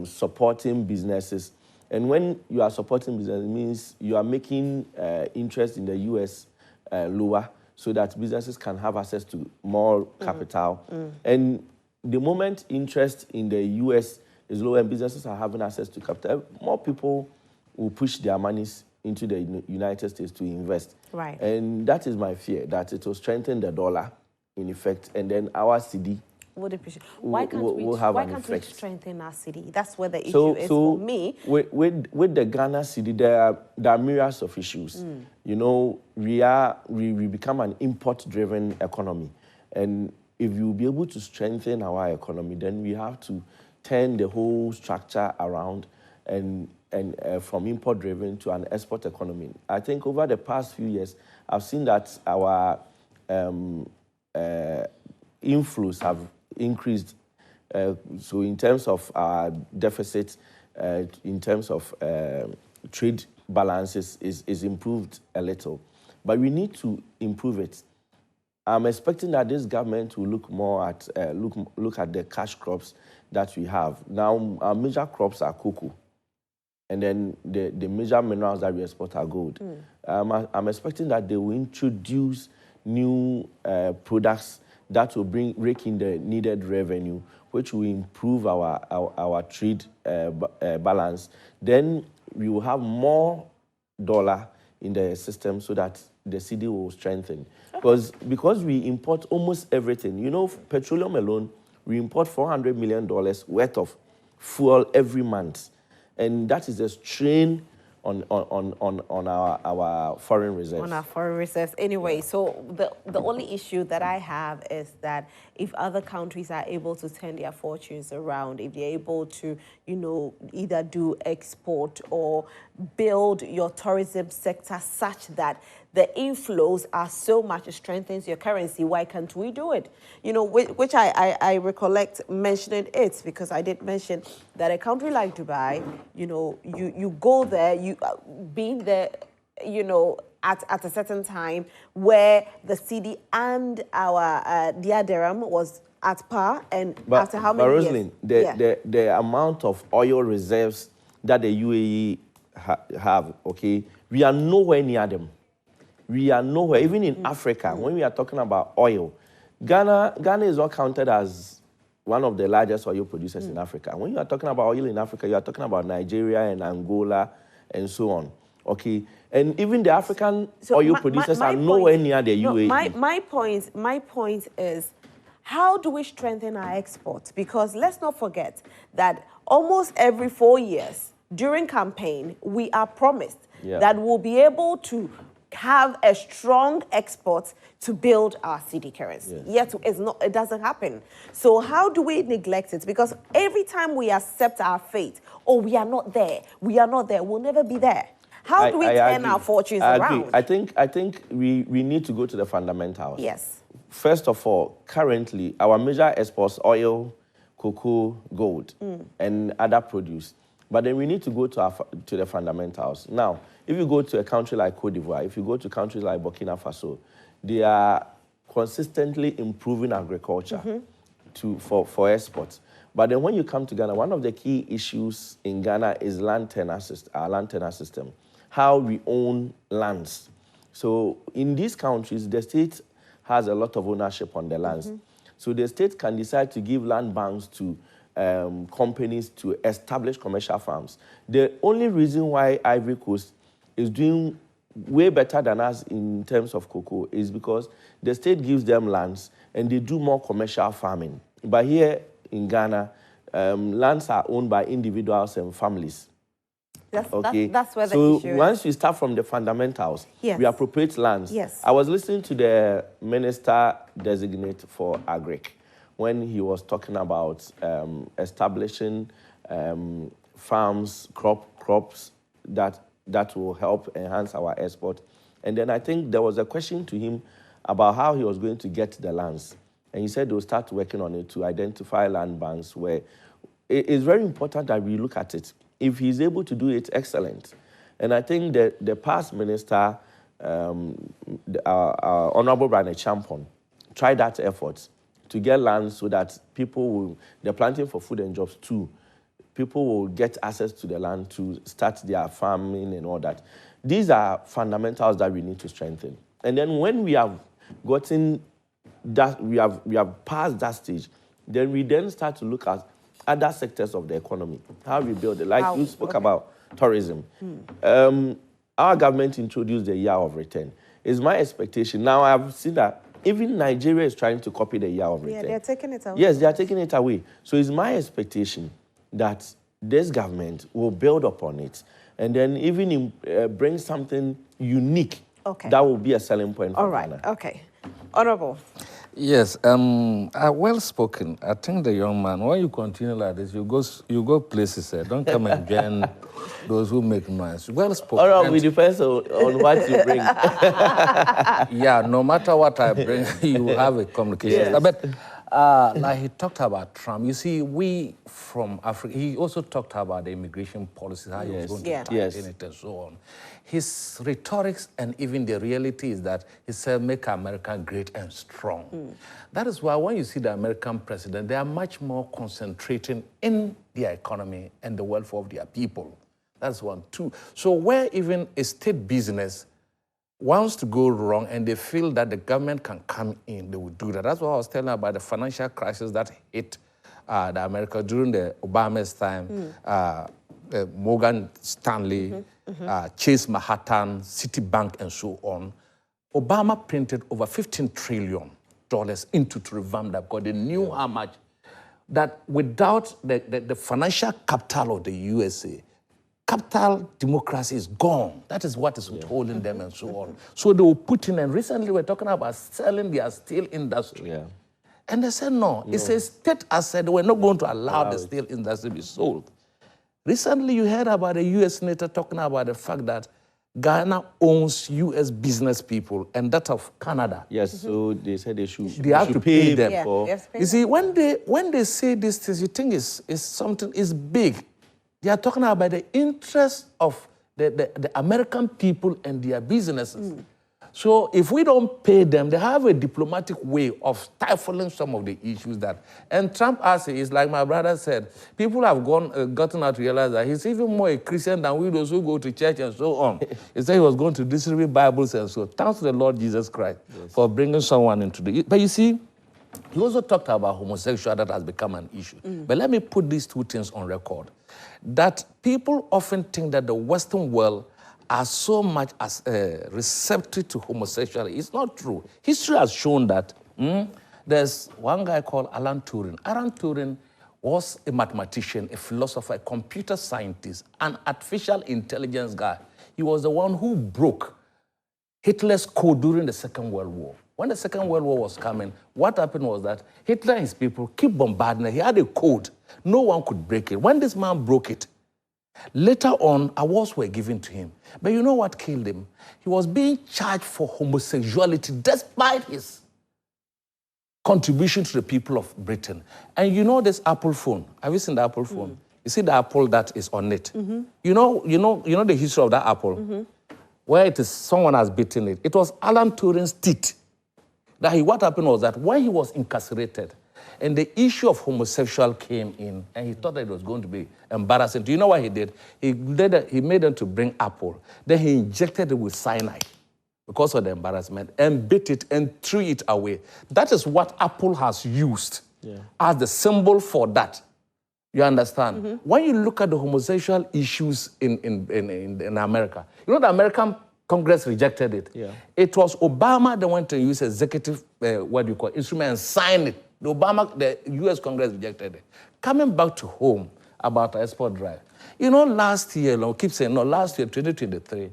supporting businesses. And when you are supporting business, it means you are making interest in the U.S. Lower, so that businesses can have access to more capital. And the moment interest in the U.S. is low and businesses are having access to capital, more people will push their monies into the United States to invest. Right. And that is my fear, that it will strengthen the dollar, in effect, and then our city why can't we strengthen our city? That's where the issue is for me. With the Ghana city, there are myriads of issues. You know, we become an import-driven economy, and if you will be able to strengthen our economy, then we have to turn the whole structure around and from import-driven to an export economy. I think over the past few years, I've seen that our inflows have increased. So in terms of our deficit, in terms of trade balances, is improved a little. But we need to improve it. I'm expecting that this government will look more at look at the cash crops that we have. Now, our major crops are cocoa, and then the major minerals that we export are gold. I'm expecting that they will introduce new products that will rake in the needed revenue, which will improve our trade balance. Then we will have more dollar in the system so that the city will strengthen. Because we import almost everything. You know, petroleum alone, we import $400 million worth of fuel every month. And that is a strain on our foreign reserves. On our foreign reserves. Anyway, so the only issue that I have is that if other countries are able to turn their fortunes around, if they're able to, you know, either do export or build your tourism sector such that the inflows are so much, it strengthens your currency, why can't we do it? You know, which I recollect mentioning it, because I did mention that a country like Dubai, you know, you go there, being there, you know, at a certain time where the cedi and our dirham was at par, and after how many years? But Rosalind, the amount of oil reserves that the UAE have, okay, we are nowhere near them. We are nowhere, even in Africa, when we are talking about oil. Ghana is not counted as one of the largest oil producers in Africa. When you are talking about oil in Africa, you are talking about Nigeria and Angola and so on. Okay, and even the African oil producers are nowhere near the UAE. My point is, how do we strengthen our exports? Because let's not forget that almost every 4 years during campaign, we are promised that we'll be able to have a strong export to build our city currency. Yet it doesn't happen. So how do we neglect it? Because every time we accept our fate, we are not there, we'll never be there. How do we turn our fortunes around? I think we need to go to the fundamentals. Yes. first of all, currently, our major exports, oil, cocoa, gold, and other produce. But then we need to go to the fundamentals. Now, if you go to a country like Cote d'Ivoire, if you go to countries like Burkina Faso, they are consistently improving agriculture for exports. But then when you come to Ghana, one of the key issues in Ghana is our land tenure system, how we own lands. So in these countries, the state has a lot of ownership on the lands. So the state can decide to give land banks to companies to establish commercial farms. The only reason why Ivory Coast is doing way better than us in terms of cocoa is because the state gives them lands and they do more commercial farming. But here in Ghana, lands are owned by individuals and families. That's where the issue is. Once we start from the fundamentals, we appropriate lands. Yes. I was listening to the minister designate for Agric when he was talking about establishing farms, crops that will help enhance our export. And then I think there was a question to him about how he was going to get the lands. And he said they'll start working on it to identify land banks where it's very important that we look at it. If he's able to do it, excellent. And I think that the past minister, our Honorable Brian Champon, tried that effort to get land so that people will, they're planting for food and jobs too. People will get access to the land to start their farming and all that. These are fundamentals that we need to strengthen. And then when we have gotten that, we have passed that stage, then we then start to look at other sectors of the economy, how we build it. Like you spoke about tourism. Our government introduced the year of return. It's my expectation. Now I've seen that even Nigeria is trying to copy the year of return. Yeah, they're taking it away. Yes, they are taking it away. So it's my expectation that this government will build upon it and then even bring something unique that will be a selling point for Ghana. Okay. Honorable. Yes, well spoken. I think the young man, when you continue like this, you go places. Don't come and join those who make noise. Well spoken. All right, it depends on what you bring. Yeah, no matter what I bring, you have a communication. Yes. But like he talked about Trump, you see, we from Africa, he also talked about the immigration policies, how he was going to tighten it and so on. His rhetorics and even the reality is that he said, make America great and strong. That is why when you see the American president, they are much more concentrating in their economy and the welfare of their people. That's one. Two, so where even a state business wants to go wrong and they feel that the government can come in, they will do that. That's what I was telling about the financial crisis that hit the America during the Obama's time, Morgan Stanley, Chase Manhattan, Citibank, and so on. Obama printed over $15 trillion into to revamp that because they knew how much, that without the financial capital of the USA, capital democracy is gone. That is what is withholding them and so on. So they were putting, and recently we're talking about selling their steel industry. And they said, no, it's a state asset. We're not going to allow the steel industry to be sold. Recently, you heard about a U.S. senator talking about the fact that Ghana owns U.S. business people and that of Canada. Yes, so they said they should have to pay them. for... You see, when they say these things, you think it's something is big. They are talking about the interest of the American people and their businesses. So if we don't pay them, they have a diplomatic way of stifling some of the issues that... And Trump has it, it's like my brother said, people have gotten out to realize that he's even more a Christian than we those who go to church and so on. He said he was going to distribute Bibles and so. Thanks to the Lord Jesus Christ for bringing someone into the... But you see, he also talked about homosexuality that has become an issue. But let me put these two things on record. That people often think that the Western world are so much as receptive to homosexuality. It's not true. History has shown that. There's one guy called Alan Turing. Alan Turing was a mathematician, a philosopher, a computer scientist, an artificial intelligence guy. He was the one who broke Hitler's code during the Second World War. When the Second World War was coming, what happened was that Hitler and his people keep bombarding. He had a code. No one could break it. When this man broke it, later on, awards were given to him. But you know what killed him? He was being charged for homosexuality despite his contribution to the people of Britain. And you know this Apple phone. Have you seen the Apple phone? You see the apple that is on it. You know the history of that apple, where it is someone has beaten it. It was Alan Turing's teeth. What happened was that when he was incarcerated, and the issue of homosexual came in, and he thought that it was going to be embarrassing. Do you know what he did? He made them to bring apple. Then he injected it with cyanide because of the embarrassment, and bit it and threw it away. That is what Apple has used as the symbol for that. You understand? When you look at the homosexual issues in America, you know the American Congress rejected it. It was Obama that went to use executive, instrument and signed it. The U.S. Congress rejected it. Coming back to home about our export drive, you know, last year, last year, 2023,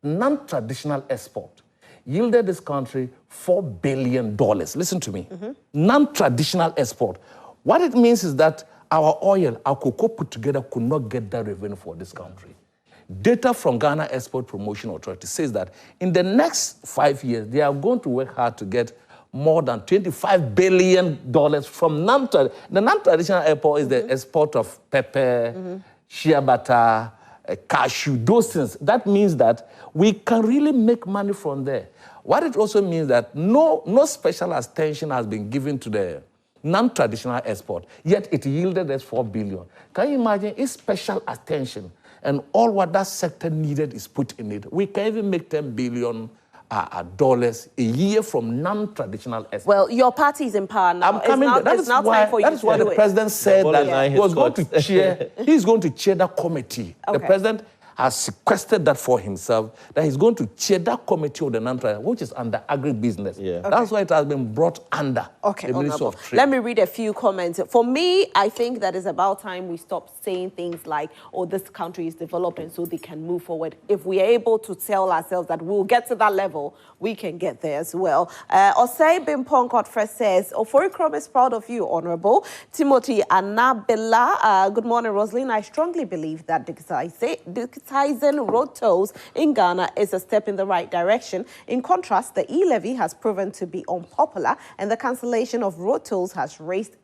non-traditional export yielded this country $4 billion. Listen to me. Non-traditional export. What it means is that our oil, our cocoa put together could not get that revenue for this country. Data from Ghana Export Promotion Authority says that in the next 5 years, they are going to work hard to get more than $25 billion from the non-traditional export is the export of pepper, shea butter, cashew, those things. That means that we can really make money from there. What it also means that no special attention has been given to the non-traditional export, yet it yielded us $4 billion. Can you imagine if special attention and all what that sector needed is put in it? We can even make $10 billion dollars a year from non-traditional export. Well, your party is in power now. That is why the president said that he was going to chair. He's going to chair that committee. Okay. The president has sequestered that for himself, that he's going to chair that committee of the non-traditional, which is under agribusiness. That's why it has been brought under the Ministry of Trade. Let me read a few comments. For me, I think that it's about time we stop saying things like, oh, this country is developing so they can move forward. If we are able to tell ourselves that we'll get to that level, we can get there as well. Osei Bimpong Godfrey says, Oforikrom is proud of you, Honorable. Timothy Anabella, good morning, Roslyn. I strongly believe that digitizing road tolls in Ghana is a step in the right direction. In contrast, the e-levy has proven to be unpopular, and the cancellation of road tolls has raised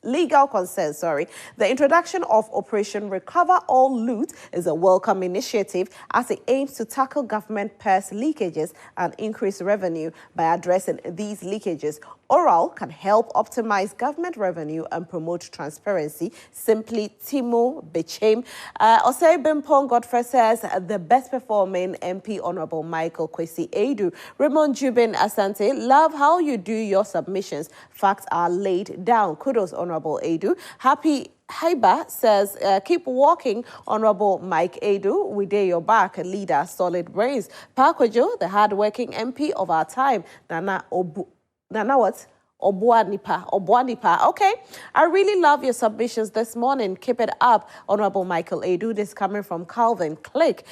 legal concerns. The introduction of Operation Recover All Loot is a welcome initiative as it aims to tackle government purse leakages and increase revenue by addressing these leakages. Oral can help optimize government revenue and promote transparency. Simply Timo Bechem. Osei Bimpong Godfrey says the best performing MP, Honorable Michael Kwesi Edu. Raymond Jubin Asante, love how you do your submissions. Facts are laid down. Kudos, Honorable Edu. Happy Haiba says, keep walking, Honorable Mike Edu. We dare your back, leader, solid brains. Pakwejo, the hard-working MP of our time. Nana what? Obuanipa. Okay. I really love your submissions this morning. Keep it up, Honorable Michael Edu. This coming from Calvin Click.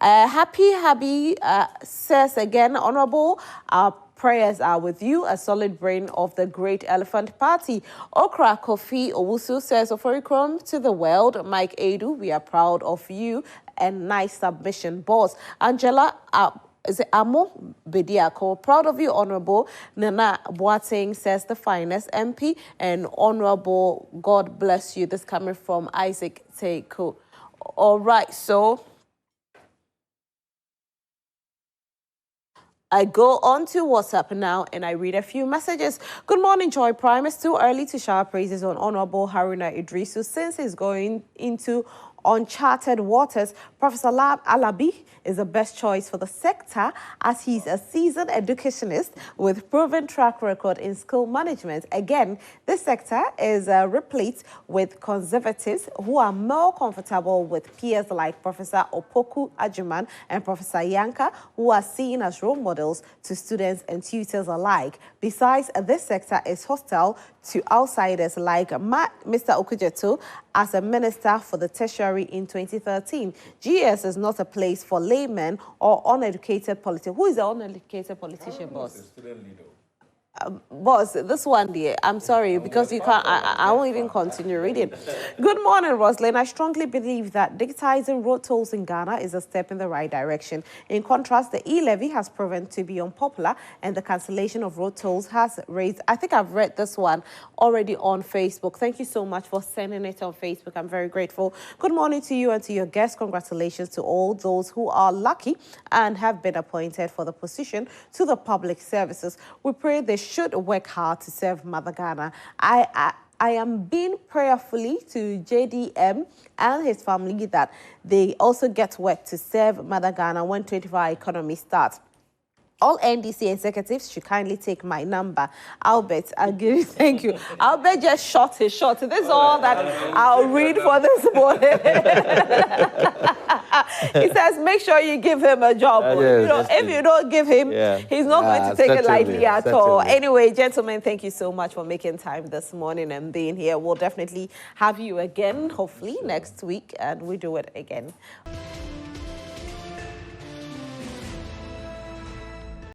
Happy says again, Honorable, our prayers are with you, a solid brain of the Great Elephant Party. Okra Kofi Owusu says, Oforikrom to the world. Mike Edu, we are proud of you. And nice submission, boss. Angela, is it Amo Bediako? Proud of you, Honorable. Nana Boateng says the finest MP. And Honorable, God bless you. This coming from Isaac Teiko. All right, so I go on to WhatsApp now and I read a few messages. Good morning, Joy Prime. It's too early to shower praises on Honorable Haruna Iddrisu since he's going into uncharted waters. Professor Alabi is the best choice for the sector as he's a seasoned educationist with proven track record in school management. Again, this sector is replete with conservatives who are more comfortable with peers like Professor Opoku Ajuman and Professor Yanka, who are seen as role models to students and tutors alike. Besides, this sector is hostile to outsiders like Mr. Okujeto as a minister for the tertiary in 2013. GS is not a place for laymen or uneducated politicians. Who is the uneducated politician, boss? Boss, this one, dear, I'm sorry, because you can't, I won't even continue reading. Good morning, Roslyn. I strongly believe that digitizing road tolls in Ghana is a step in the right direction. In contrast, the e-levy has proven to be unpopular, and the cancellation of road tolls has raised, I think I've read this one already on Facebook. Thank you so much for sending it on Facebook. I'm very grateful. Good morning to you and to your guests. Congratulations to all those who are lucky and have been appointed for the position to the public services. We pray they should work hard to serve Mother Ghana. I am being prayerfully to JDM and his family that they also get work to serve Mother Ghana when 24-hour economy starts. All NDC executives should kindly take my number. Albert, I'll give you, thank you. Albert just shot his shot. This is all that I'll read for this morning. He says, make sure you give him a job. If you don't give him, he's not going to take it lightly at all. Anyway, gentlemen, thank you so much for making time this morning and being here. We'll definitely have you again, hopefully, next week, and we do it again.